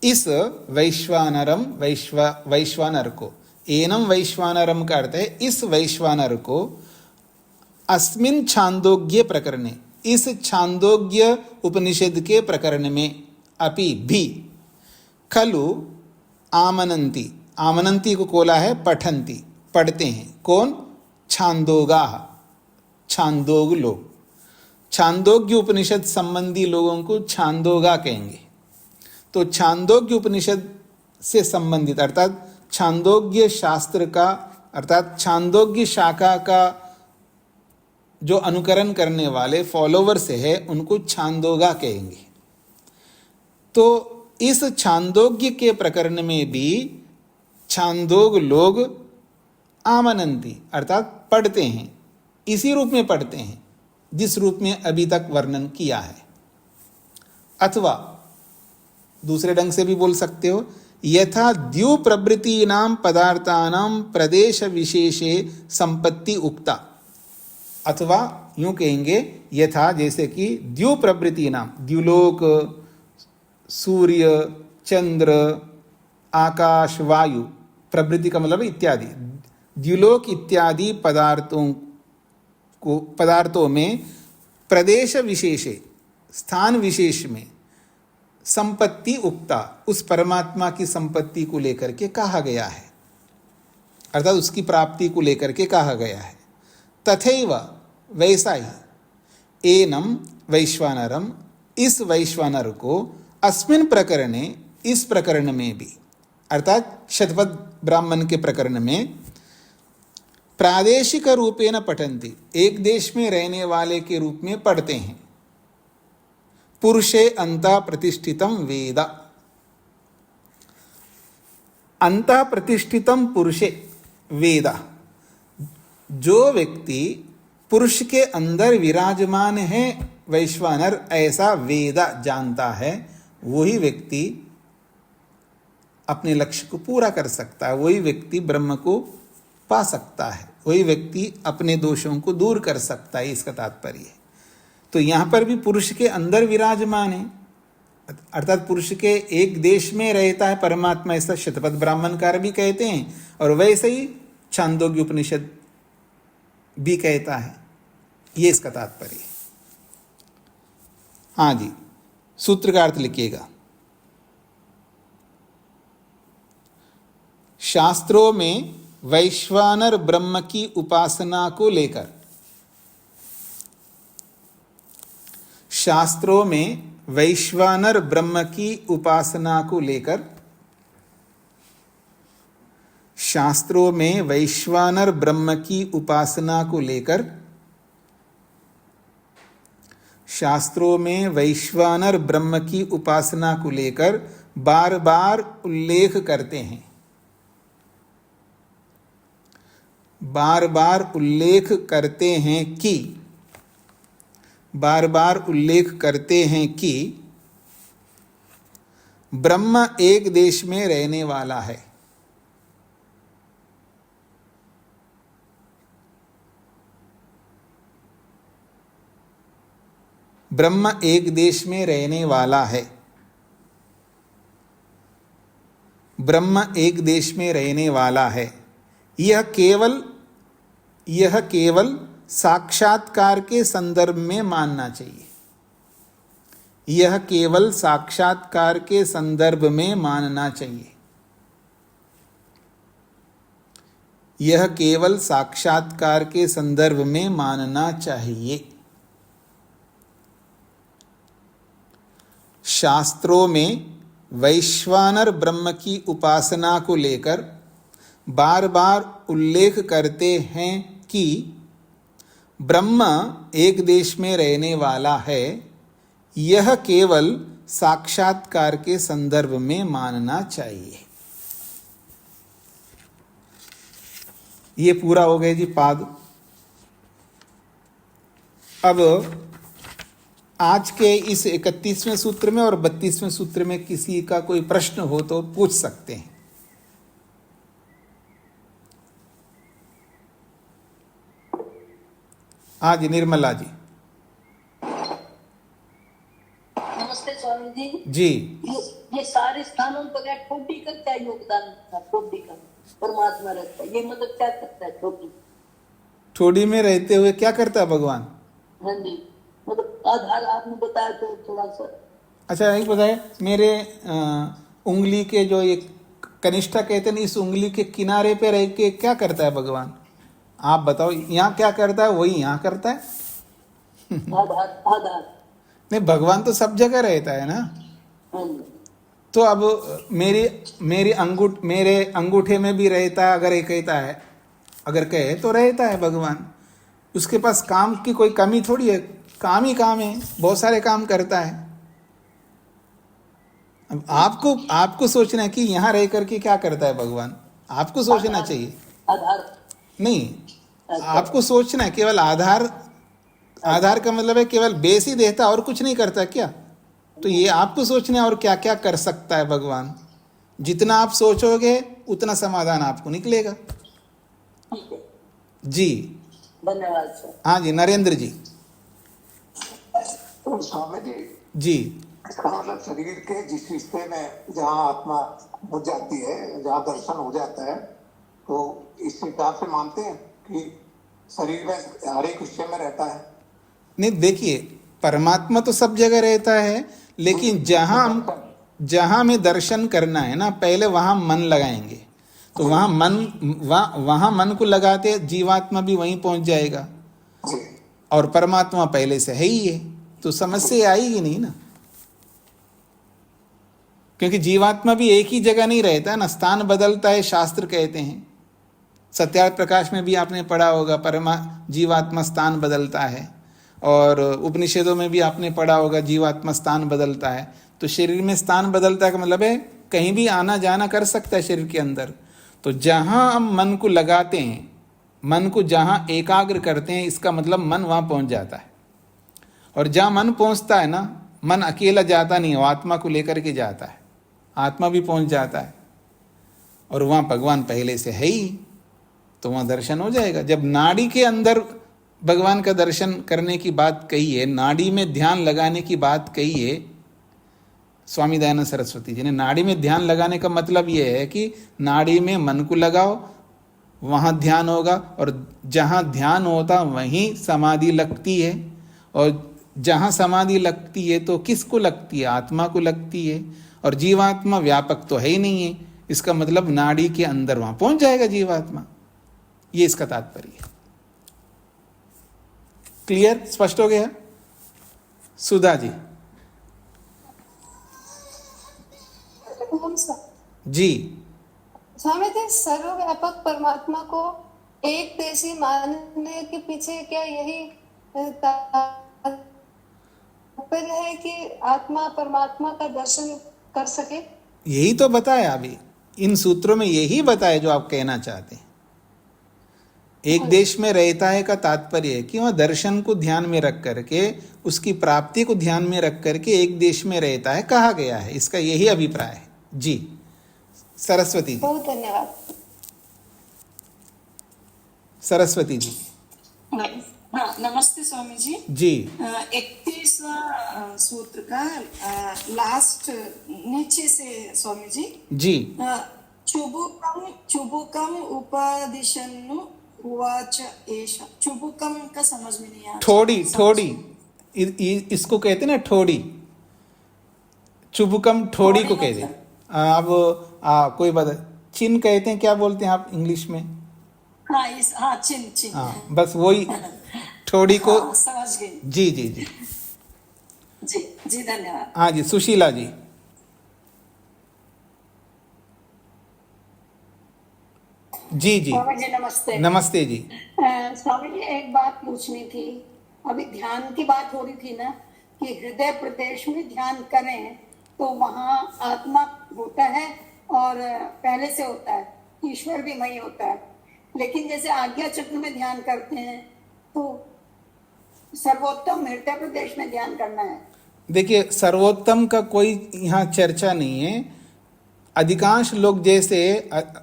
इस वैश्वानरम, वैश्वानर को, एनम वैश्वानरम का अर्थ है इस वैश्वानर को, अस्मिन् छान्दोग्य प्रकरणे, इस छान्दोग्य उपनिषद के प्रकरण में, अपि भी, खलु आमनन्ति, आमनन्ति को कोला है पठन्ति, पढ़ते हैं। कौन? छान्दोगाः, छान्दोग लोग। छान्दोग्य उपनिषद संबंधी लोगों को छान्दोगा कहेंगे। तो छान्दोग्य उपनिषद से संबंधित अर्थात छान्दोग्य शास्त्र का, अर्थात छान्दोग्य शाखा का जो अनुकरण करने वाले फॉलोवर्स है, उनको छान्दोगा कहेंगे। तो इस छान्दोग्य के प्रकरण में भी छान्दोग लोग आमनन्ति अर्थात पढ़ते हैं, इसी रूप में पढ़ते हैं जिस रूप में अभी तक वर्णन किया है। अथवा दूसरे ढंग से भी बोल सकते हो, यथा द्यु प्रवृत्तीनां पदार्थानां प्रदेश विशेषे संपत्ति उक्ता। अथवा यूं कहेंगे, यथा जैसे कि द्यु प्रवृत्तीनां, द्युलोक, सूर्य, चंद्र, आकाश, वायु, प्रवृत्ति का मतलब इत्यादि, द्युलोक इत्यादि पदार्थों में प्रदेश विशेषे, स्थान विशेष में, संपत्ति उक्ता, उस परमात्मा की संपत्ति को लेकर के कहा गया है, अर्थात उसकी प्राप्ति को लेकर के कहा गया है। तथैव वैसा ही एनम वैश्वानरम, इस वैश्वानर को, अस्मिन् प्रकरणे, इस प्रकरण में भी, अर्थात शतपथ ब्राह्मण के प्रकरण में, प्रादेशिक रूपेण पठन्ति, एक देश में रहने वाले के रूप में पढ़ते हैं। पुरुषे अंतः प्रतिष्ठितम वेद, अंतः प्रतिष्ठितम पुरुषे वेद, जो व्यक्ति पुरुष के अंदर विराजमान है वैश्वानर, ऐसा वेद जानता है, वही व्यक्ति अपने लक्ष्य को पूरा कर सकता है, वही व्यक्ति ब्रह्म को पा सकता है, वही व्यक्ति अपने दोषों को दूर कर सकता है, इसका तात्पर्य है। तो यहाँ पर भी पुरुष के अंदर विराजमान है, अर्थात पुरुष के एक देश में रहता है परमात्मा, ऐसा शतपथ ब्राह्मणकार भी कहते हैं, और वैसे ही छान्दोग्य उपनिषद भी कहता है, ये इसका तात्पर्य है। हाँ जी, सूत्र का अर्थ लिखिएगा। शास्त्रों में वैश्वानर ब्रह्म की उपासना को लेकर, शास्त्रों में वैश्वानर ब्रह्म की उपासना को लेकर, शास्त्रों में वैश्वानर ब्रह्म की उपासना को लेकर, शास्त्रों में वैश्वानर ब्रह्म की उपासना को लेकर बार बार उल्लेख करते हैं, बार बार उल्लेख करते हैं कि, बार बार उल्लेख करते हैं कि ब्रह्म एक देश में रहने वाला है। ब्रह्म एक देश में रहने वाला है, ब्रह्म एक देश में रहने वाला है। यह केवल साक्षात्कार के संदर्भ में मानना चाहिए, यह केवल साक्षात्कार के संदर्भ में मानना चाहिए, यह केवल साक्षात्कार के संदर्भ में मानना चाहिए। शास्त्रों में वैश्वानर ब्रह्म की उपासना को लेकर बार बार उल्लेख करते हैं कि ब्रह्म एक देश में रहने वाला है, यह केवल साक्षात्कार के संदर्भ में मानना चाहिए। ये पूरा हो गया जी पाद। अब आज के इस 31वें सूत्र में और 32वें सूत्र में किसी का कोई प्रश्न हो तो पूछ सकते हैं। हाँ जी, निर्मला जी। नमस्ते स्वामी जी। जी, ये सारे स्थानों पर क्या ठोडी का क्या योगदान था? ठोडी का परमात्मा रहता है, ये मतलब क्या करता है ठोडी? ठोडी में रहते हुए क्या करता है भगवान? हाँ जी, मतलब आधार आपने बताया तो थोड़ा सा। अच्छा, एक बताए, मेरे उंगली के जो ये कनिष्ठा कहते हैं, इस उंगली के किनारे पे रह के क्या करता है भगवान? आप बताओ, यहाँ क्या करता है वही यहाँ करता है? आधार आधार नहीं, भगवान तो सब जगह रहता है ना। हाँ जी। तो अब मेरे अंगूठे में भी रहता है, अगर ये कहता है, अगर कहे तो रहता है भगवान। उसके पास काम की कोई कमी थोड़ी है, काम ही काम है, बहुत सारे काम करता है। अब आपको सोचना है कि यहाँ रह करके क्या करता है भगवान, आपको सोचना चाहिए। आधार नहीं, आपको सोचना है केवल आधार का मतलब है केवल बेस ही देता, और कुछ नहीं करता क्या? तो ये आपको सोचना है और क्या क्या कर सकता है भगवान। जितना आप सोचोगे उतना समाधान आपको निकलेगा। ठीक है जी, धन्यवाद सर। हाँ जी, नरेंद्र जी। तो स्वामी जी, जी, इसका मतलब शरीर के जिस हिस्से में जहाँ आत्मा हो जाती है, जहाँ दर्शन हो जाता है, तो इस हिसाब से मानते हैं कि शरीर में हर एक हिस्से में रहता है। नहीं देखिए, परमात्मा तो सब जगह रहता है, लेकिन जहाँ में दर्शन करना है ना, पहले वहाँ मन लगाएंगे। तो वहाँ मन को लगाते जीवात्मा भी वहीं पहुँच जाएगा, जी, और परमात्मा पहले से है ही है, तो समस्या आएगी नहीं ना। क्योंकि जीवात्मा भी एक ही जगह नहीं रहता ना, स्थान बदलता है, शास्त्र कहते हैं। सत्यार्थ प्रकाश में भी आपने पढ़ा होगा, जीवात्मा स्थान बदलता है, और उपनिषदों में भी आपने पढ़ा होगा जीवात्मा स्थान बदलता है। तो शरीर में स्थान बदलता है का मतलब है कहीं भी आना जाना कर सकता है शरीर के अंदर। तो जहाँ हम मन को लगाते हैं, मन को जहाँ एकाग्र करते हैं, इसका मतलब मन वहाँ पहुँच जाता है। और जहाँ मन पहुँचता है ना, मन अकेला जाता नहीं, वो आत्मा को लेकर के जाता है, आत्मा भी पहुँच जाता है, और वहाँ भगवान पहले से है ही, तो वहाँ दर्शन हो जाएगा। जब नाड़ी के अंदर भगवान का दर्शन करने की बात कही है, नाड़ी में ध्यान लगाने की बात कही है स्वामी दयानंद सरस्वती जी ने। नाड़ी में ध्यान लगाने का मतलब ये है कि नाड़ी में मन को लगाओ, वहाँ ध्यान होगा, और जहाँ ध्यान होता वहीं समाधि लगती है। और जहाँ समाधि लगती है तो किसको लगती है? आत्मा को लगती है। और जीवात्मा व्यापक तो है ही नहीं है, इसका मतलब नाड़ी के अंदर वहाँ पहुँच जाएगा जीवात्मा। ये इसका तात्पर्य है। क्लियर, स्पष्ट हो गया? सुधा जी। जी, स्वामी जी, सर्वव्यापक परमात्मा को एक देशी मानने के पीछे क्या यही तात्पर्य है कि आत्मा परमात्मा का दर्शन कर सके? यही तो बताया अभी इन सूत्रों में, यही बताया जो आप कहना चाहते हैं। एक देश में रहता है का तात्पर्य है कि वह दर्शन को ध्यान में रख करके, उसकी प्राप्ति को ध्यान में रख करके एक देश में रहता है, कहा गया है। इसका यही अभिप्राय है। जी, सरस्वती जी। बहुत धन्यवाद। सरस्वती जी। हाँ, नमस्ते स्वामी जी। जी, 31वां सूत्र का लास्ट नीचे से स्वामी जी। जी, चुबुकम उपदिशन्नु उवाच एषा। चुबुकम का समझ में नहीं आया। ठोड़ी इसको कहते ना, ठोड़ी। चुबुकम ठोड़ी को कहते हैं। अब कोई बात, चिन कहते हैं, क्या बोलते हैं आप इंग्लिश में? हाँ, चिन। हाँ, बस वही ठोड़ी को। हाँ, समझ गई। जी, जी, धन्यवाद। हाँ जी, सुशीला जी। जी जी स्वामी जी नमस्ते। नमस्ते जी। स्वामी जी एक बात पूछनी थी। अभी ध्यान की बात हो रही थी ना कि हृदय प्रदेश में ध्यान करें तो वहाँ आत्मा होता है और पहले से होता है, ईश्वर भी वही होता है। लेकिन जैसे आज्ञा चक्र में ध्यान करते हैं तो सर्वोत्तम हृदय प्रदेश में ध्यान करना है। देखिए, सर्वोत्तम का कोई यहाँ चर्चा नहीं है। अधिकांश लोग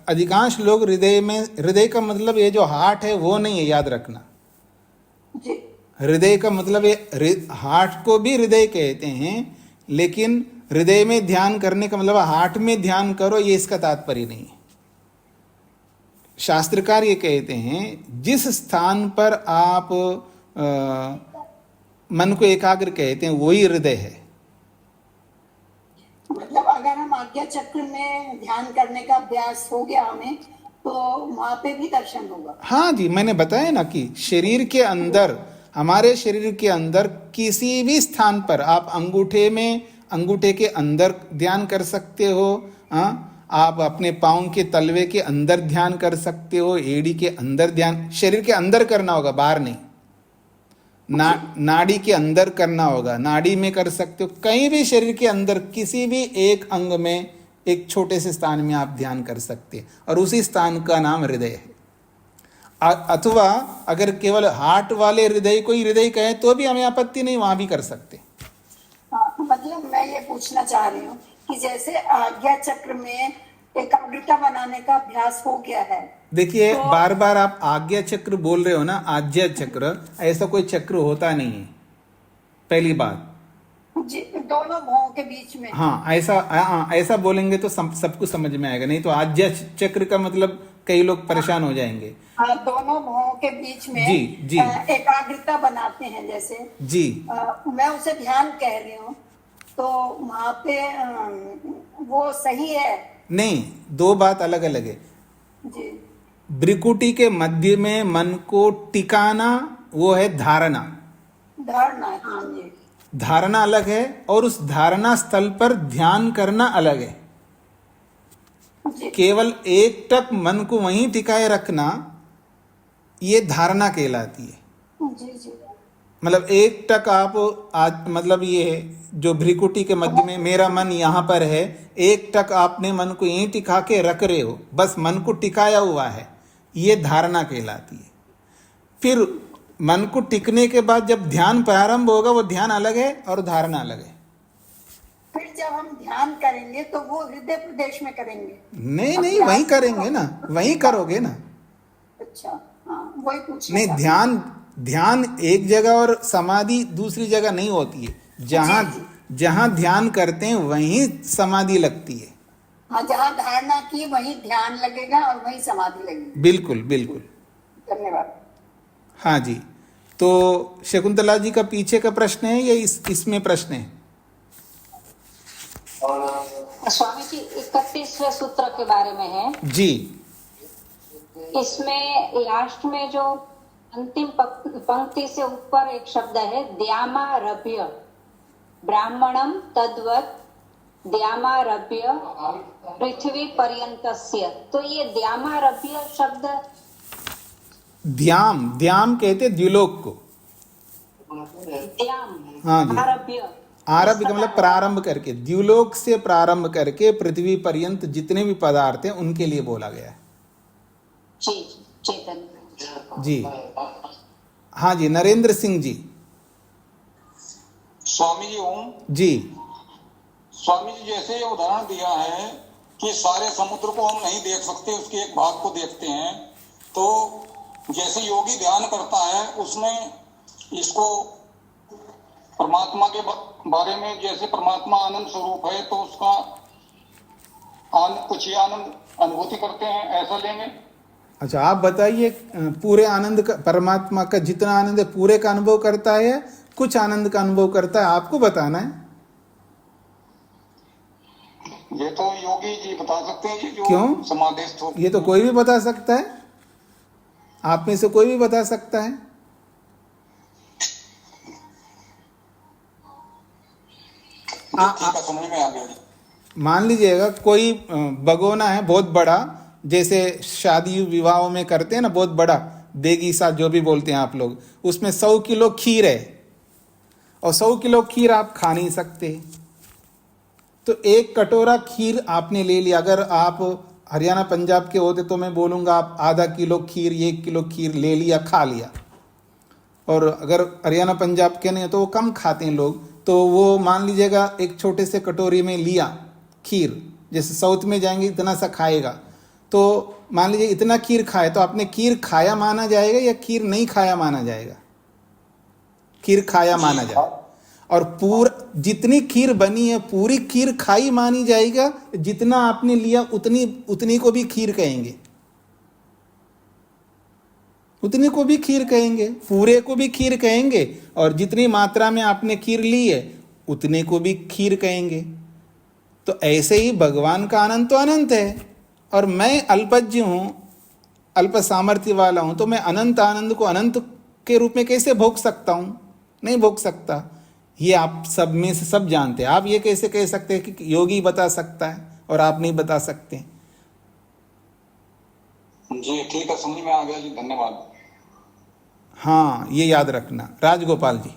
अधिकांश लोग हृदय का मतलब ये जो हार्ट है वो नहीं है, याद रखना। जी हृदय का मतलब ये हार्ट को भी हृदय कहते हैं, लेकिन हृदय में ध्यान करने का मतलब हार्ट में ध्यान करो, ये इसका तात्पर्य नहीं है। शास्त्रकार ये कहते हैं जिस स्थान पर आप मन को एकाग्र कहते हैं वही हृदय है। मतलब अगर हम आज्ञा चक्र में ध्यान करने का अभ्यास हो गया हमें तो वहां पे भी दर्शन होगा। हाँ जी, मैंने बताया ना कि शरीर के अंदर, हमारे शरीर के अंदर किसी भी स्थान पर आप अंगूठे के अंदर ध्यान कर सकते हो। आप अपने पाँव के तलवे के अंदर ध्यान कर सकते हो, एड़ी के अंदर ध्यान, शरीर के अंदर करना होगा, बाहर नहीं। नाड़ी के अंदर करना होगा, नाड़ी में कर सकते हो। कहीं भी शरीर के अंदर किसी भी एक अंग में, एक छोटे से स्थान में आप ध्यान कर सकते हैं, और उसी स्थान का नाम हृदय है। अथवा अगर केवल हार्ट वाले हृदय को ही हृदय कहे तो भी हमें आपत्ति नहीं, वहां भी कर सकते। हाँ, मतलब मैं ये पूछना चाह रही हूँ कि जैसे आज्ञा चक्र में एकाग्रता बनाने का अभ्यास हो गया है। देखिए बार बार आप आज्ञा चक्र बोल रहे हो ना, आज्ञा चक्र, ऐसा कोई चक्र होता नहीं है, पहली बात। जी, दोनों भावों के बीच में। हाँ, ऐसा बोलेंगे तो सबको समझ में आएगा, नहीं तो आज्ञा चक्र का मतलब कई लोग परेशान हो जाएंगे। हाँ, दोनों भावों के बीच में जी जी एकाग्रता बनाते हैं जैसे जी। मैं उसे ध्यान कह रही हूँ तो वहां पे वो सही है? नहीं, दो बात अलग अलग है जी। भ्रिकुटी के मध्य में मन को टिकाना वो है धारणा। धारणा, हाँ जी। धारणा अलग है और उस धारणा स्थल पर ध्यान करना अलग है। जी। केवल एक टक मन को वहीं टिकाए रखना ये धारणा कहलाती है। जी जी। मतलब एक टक आप मतलब ये जो भ्रिकुटी के मध्य में मेरा मन यहाँ पर है, एक टक आपने मन को यहीं टिका के रख रहे हो, बस मन को टिकाया हुआ है, ये धारणा कहलाती है। फिर मन को टिकने के बाद जब ध्यान प्रारंभ होगा वो ध्यान अलग है और धारणा अलग है। फिर जब हम ध्यान करेंगे तो वो हृदय प्रदेश में करेंगे? नहीं, वहीं करेंगे ना, वहीं करोगे ना। अच्छा, हाँ, वही पूछना नहीं, ध्यान एक जगह और समाधि दूसरी जगह नहीं होती है। जहां ध्यान करते हैं वहीं समाधि लगती है। हाँ, जहाँ धारणा की वहीं ध्यान लगेगा और वहीं समाधि लगेगी। बिल्कुल बिल्कुल। धन्यवाद। हाँ जी, तो शकुंतला जी का पीछे का प्रश्न है या इसमें प्रश्न है? स्वामी जी 31वें सूत्र के बारे में है जी। इसमें लास्ट में जो अंतिम पंक्ति से ऊपर एक शब्द है द्यामारभ्य ब्राह्मणम तद्वत् द्यामारभ्य पृथ्वी पर्यंतस्य। तो ये द्यामारभ्य शब्द, ध्याम कहते द्युलोक को। द्याम, हाँ जी। आरभ्य का मतलब प्रारंभ करके, द्युलोक से प्रारंभ करके पृथ्वी पर्यंत जितने भी पदार्थ हैं उनके लिए बोला गया है। जी, चैतन्य जी। हाँ जी, नरेंद्र सिंह जी। स्वामी जी ओम। जी। स्वामी जी, जैसे ये उदाहरण दिया है कि सारे समुद्र को हम नहीं देख सकते, उसके एक भाग को देखते हैं, तो जैसे योगी ध्यान करता है उसमें इसको परमात्मा के बारे में, जैसे परमात्मा आनंद स्वरूप है तो उसका कुछ ही आनंद अनुभूति करते हैं, ऐसा लेंगे? अच्छा, आप बताइए, पूरे आनंद का, परमात्मा का जितना आनंद है पूरे का अनुभव करता है, कुछ आनंद का अनुभव करता है, आपको बताना है। ये तो योगी जी बता सकते हैं, जो क्यों? समाधिस्थ हो। ये तो कोई भी बता सकता है, आप में से कोई भी बता सकता है। ठीक है, समझ में आ गया। मान लीजिएगा कोई भगोना है बहुत बड़ा, जैसे शादी विवाहों में करते हैं ना, बहुत बड़ा देगी सा जो भी बोलते हैं आप लोग, उसमें 100 किलो खीर है और 100 किलो खीर आप खा नहीं सकते। तो एक कटोरा खीर आपने ले लिया। अगर आप हरियाणा पंजाब के होते तो मैं बोलूँगा आप आधा किलो खीर, 1 किलो खीर ले लिया, खा लिया। और अगर हरियाणा पंजाब के नहीं तो वो कम खाते हैं लोग, तो वो मान लीजिएगा एक छोटे से कटोरी में लिया खीर, जैसे साउथ में जाएंगे इतना सा खाएगा, तो मान लीजिए इतना खीर खाए तो आपने खीर खाया माना जाएगा या खीर नहीं खाया माना जाएगा? खीर खाया माना जाएगा। और जितनी खीर बनी है पूरी खीर खाई मानी जाएगा, जितना आपने लिया उतनी को भी खीर कहेंगे, उतनी को भी खीर कहेंगे, पूरे को भी खीर कहेंगे, और जितनी मात्रा में आपने खीर ली है उतने को भी खीर कहेंगे। तो ऐसे ही भगवान का आनंद तो अनंत है, और मैं अल्पज्ञ हूँ, अल्प सामर्थ्य वाला हूँ, तो मैं अनंत आनंद को अनंत के रूप में कैसे भोग सकता हूँ? नहीं भोग सकता। ये आप सब में से सब जानते हैं। आप ये कैसे कह सकते हैं कि योगी बता सकता है और आप नहीं बता सकते? जी ठीक है, समझ में आ गया जी, धन्यवाद। हाँ, ये याद रखना। राजगोपाल जी।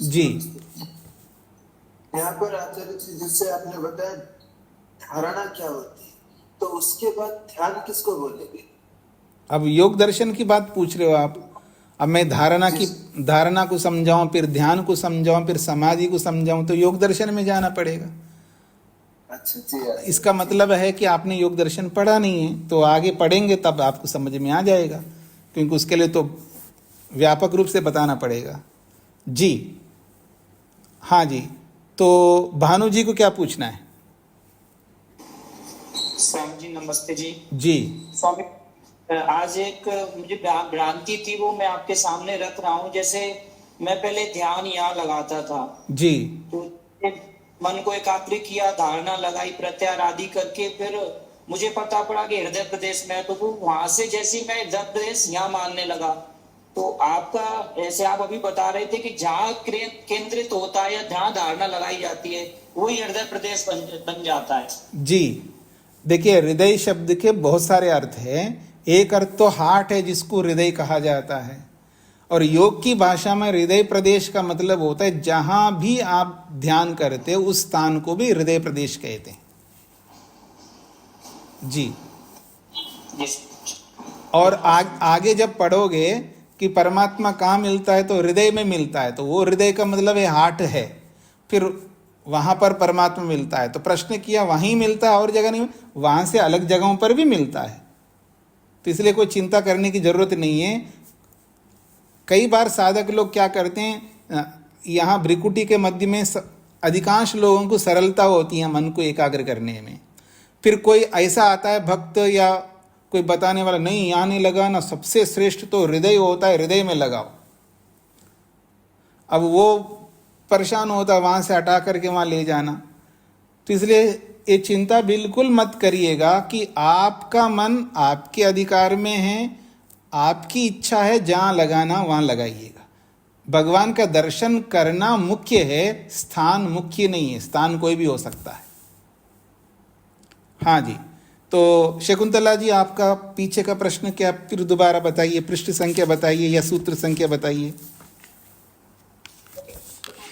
जी, यहाँ पर आचार्य जी जैसे आपने बताया धारणा क्या होती है, तो उसके बाद ध्यान किसको बोलेंगे? अब योग दर्शन की बात पूछ रहे हो आप। अब मैं धारणा को समझाऊं, फिर ध्यान को समझाऊं, फिर समाधि को समझाऊं, तो योग दर्शन में जाना पड़ेगा। अच्छा जी। इसका मतलब है कि आपने योग दर्शन पढ़ा नहीं है, तो आगे पढ़ेंगे तब आपको समझ में आ जाएगा, क्योंकि उसके लिए तो व्यापक रूप से बताना पड़ेगा। जी हाँ जी, तो भानु जी को क्या पूछना है? स्वामी जी नमस्ते जी। जी स्वामी, आज एक मुझे भ्रांति थी, वो मैं आपके सामने रख रहा हूँ। जैसे मैं पहले ध्यान यहाँ लगाता था जी, तो मन को एकाग्र किया, धारणा लगाई, प्रत्याहार आदि करके, फिर मुझे पता पड़ा कि हृदय प्रदेश में है, तो वो वहां से जैसे मैं हृदय प्रदेश यहाँ मानने लगा। तो आपका ऐसे आप अभी बता रहे थे कि जहाँ केंद्रित होता है या जहाँ धारणा लगाई जाती है वही हृदय प्रदेश बन जाता है। जी देखिए, हृदय शब्द के बहुत सारे अर्थ हैं। एक अर्थ तो हार्ट है, जिसको हृदय कहा जाता है, और योग की भाषा में हृदय प्रदेश का मतलब होता है जहां भी आप ध्यान करते हो उस स्थान को भी हृदय प्रदेश कहते हैं। जी, और आगे जब पढ़ोगे कि परमात्मा कहाँ मिलता है, तो हृदय में मिलता है, तो वो हृदय का मतलब है हार्ट है, फिर वहां पर परमात्मा मिलता है। तो प्रश्न किया वहीं मिलता है और जगह नहीं, वहां से अलग जगहों पर भी मिलता है, तो इसलिए कोई चिंता करने की जरूरत नहीं है। कई बार साधक लोग क्या करते हैं, यहाँ भ्रिकुटी के मध्य में अधिकांश लोगों को सरलता होती है मन को एकाग्र करने में। फिर कोई ऐसा आता है भक्त या कोई बताने वाला, नहीं यहाँ नहीं लगाना, सबसे श्रेष्ठ तो हृदय होता है, हृदय में लगाओ। अब वो परेशान होता है वहाँ से हटा करके वहाँ ले जाना। तो इसलिए ये चिंता बिल्कुल मत करिएगा कि आपका मन आपके अधिकार में है, आपकी इच्छा है, जहाँ लगाना वहाँ लगाइएगा। भगवान का दर्शन करना मुख्य है, स्थान मुख्य नहीं है। स्थान कोई भी हो सकता है। हाँ जी, तो शकुंतला जी आपका पीछे का प्रश्न क्या, फिर दोबारा बताइए, पृष्ठ संख्या बताइए या सूत्र संख्या बताइए।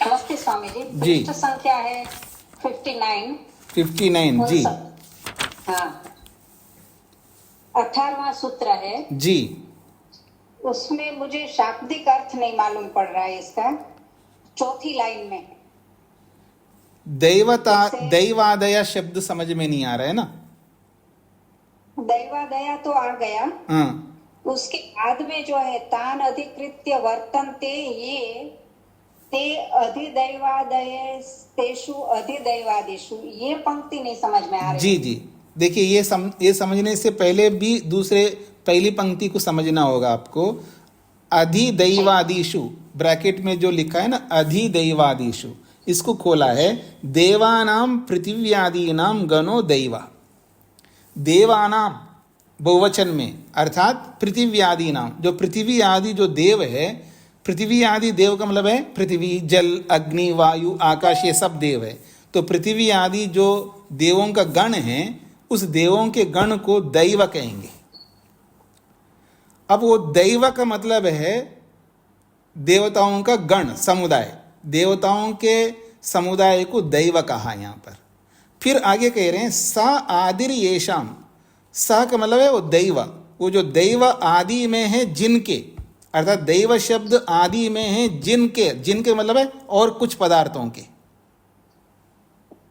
नमस्ते स्वामी जी। जी, पृष्ठ संख्या है 59 जी। हाँ, 18वां सूत्र है जी, उसमें मुझे शाब्दिक अर्थ नहीं मालूम पड़ रहा है इसका। चौथी लाइन में दैवादया शब्द समझ में नहीं आ रहा है ना? दैवादया तो आ गया, हाँ, उसके बाद में जो है तान अधिकृत्य वर्तन्ते ये ते अधिदैवादये तेषु अधिदैवादिषु, ये पंक्ति नहीं समझ में आ रही। जी जी, देखिए ये समझने से पहले भी पहली पंक्ति को समझना होगा आपको। अधिदैवादिषु ब्रैकेट में जो लिखा है ना, अधिदैवादिषु, इसको खोला है देवानाम पृथिव्यादीनाम गणो दैवा। देवानाम बहुवचन में, अर्थात पृथिव्यादि नाम, जो पृथ्वी आदि जो देव है, पृथ्वी आदि देव का मतलब है पृथ्वी, जल, अग्नि, वायु, आकाश, ये सब देव है। तो पृथ्वी आदि जो देवों का गण है, उस देवों के गण को दैव कहेंगे। अब वो दैव का मतलब है देवताओं का गण समुदाय, देवताओं के समुदाय को दैव कहा यहाँ पर। फिर आगे कह रहे हैं सा आदिर येषाम, सा का मतलब है वो दैव, वो जो दैव आदि में है जिनके, अर्थात दैव शब्द आदि में है जिनके, जिनके मतलब है और कुछ पदार्थों के।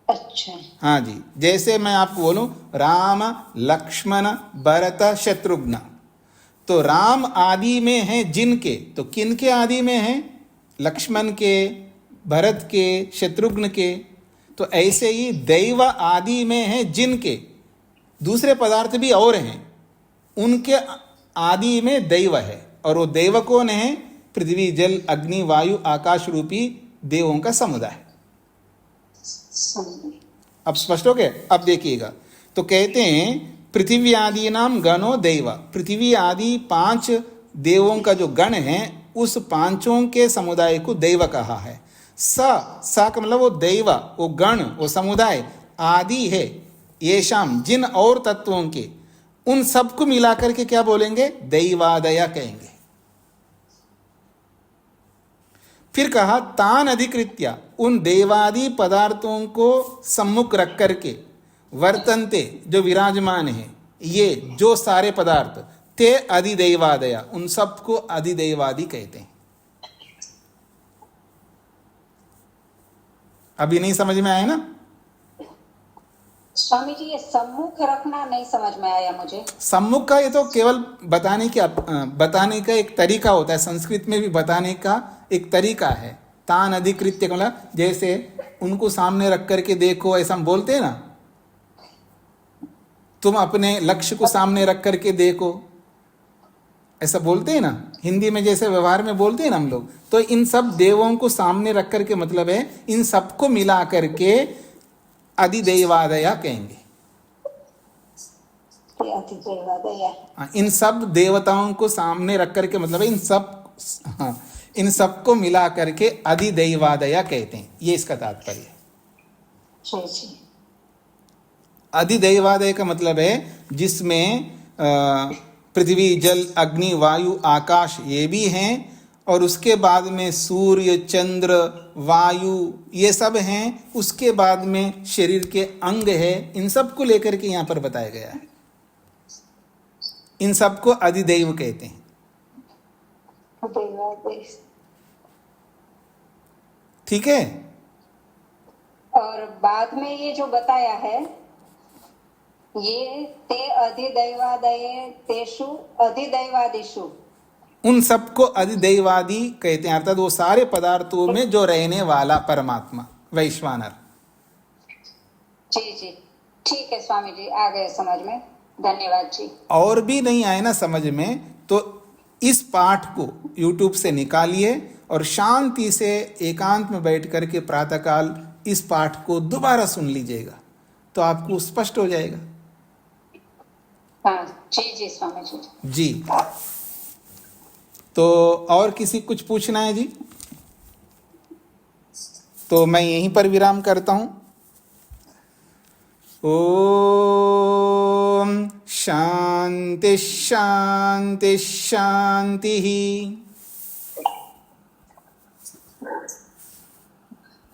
अच्छा, हाँ जी, जैसे मैं आपको बोलूं राम लक्ष्मण भरत शत्रुघ्न, तो राम आदि में है जिनके, तो किनके आदि में है? लक्ष्मण के, भरत के, शत्रुघ्न के। तो ऐसे ही दैव आदि में है जिनके, दूसरे पदार्थ भी और हैं, उनके आदि में दैव है। और वो दैव कौन है? पृथ्वी जल अग्नि वायु आकाश रूपी देवों का समुदाय। अब स्पष्ट हो गया? अब देखिएगा, तो कहते हैं पृथ्वी आदि नाम गणो दैव, पृथ्वी आदि 5 देवों का जो गण है उस पांचों के समुदाय को दैव कहा है। सा का मतलब वो दैव, वो गण, वो समुदाय आदि है, येषाम जिन और तत्वों के, उन सबको मिलाकर के क्या बोलेंगे? दैवादया कहेंगे। फिर कहा तान अधिकृत्या, उन देवादि पदार्थों को सम्मुख रख करके, वर्तन्ते जो विराजमान है, ये जो सारे पदार्थ, ते अधिदैवादया, उन सबको अधिदैवादि कहते हैं। अभी नहीं समझ में आया ना? स्वामी जी, ये सम्मुख रखना नहीं समझ में आया मुझे। सम्मुख का ये तो केवल बताने का एक तरीका होता है, संस्कृत में भी बताने का एक तरीका है। तान अधिकृत्य मतलब जैसे उनको सामने रख करके देखो, ऐसा हम बोलते हैं ना, तुम अपने लक्ष्य को सामने रख करके देखो, ऐसा बोलते हैं ना हिंदी में, जैसे व्यवहार में बोलते हैं ना हम लोग। तो इन सब देवों को सामने रख करके मतलब है इन सबको मिला करके अधिदैवादया कहेंगे। इन सब देवताओं को सामने रख करके मतलब है इन सबको मिला करके अधिदैवादया कहते हैं, ये इसका तात्पर्य है। अधिदैवादय का मतलब है जिसमें पृथ्वी जल अग्नि वायु आकाश ये भी हैं, और उसके बाद में सूर्य चंद्र वायु ये सब हैं, उसके बाद में शरीर के अंग है, इन सब को लेकर के यहाँ पर बताया गया है। इन सबको अधिदैव कहते हैं। ठीक है। और बाद में ये जो बताया है, ये ते अधिदैवादये तेषु अधिदैवादिषु, उन सबको अधिदैवादी कहते हैं, अर्थात वो सारे पदार्थों में जो रहने वाला परमात्मा वैश्वानर। जी जी, ठीक है स्वामी जी, आ गए समझ में, धन्यवाद जी। और भी नहीं आए ना समझ में, तो इस पाठ को YouTube से निकालिए और शांति से एकांत में बैठ करके प्रातःकाल इस पाठ को दोबारा सुन लीजिएगा, तो आपको स्पष्ट हो जाएगा। हाँ जी जी स्वामी जी। जी, तो और किसी कुछ पूछना है जी? तो मैं यहीं पर विराम करता हूं। ओम शांति शांति शांति।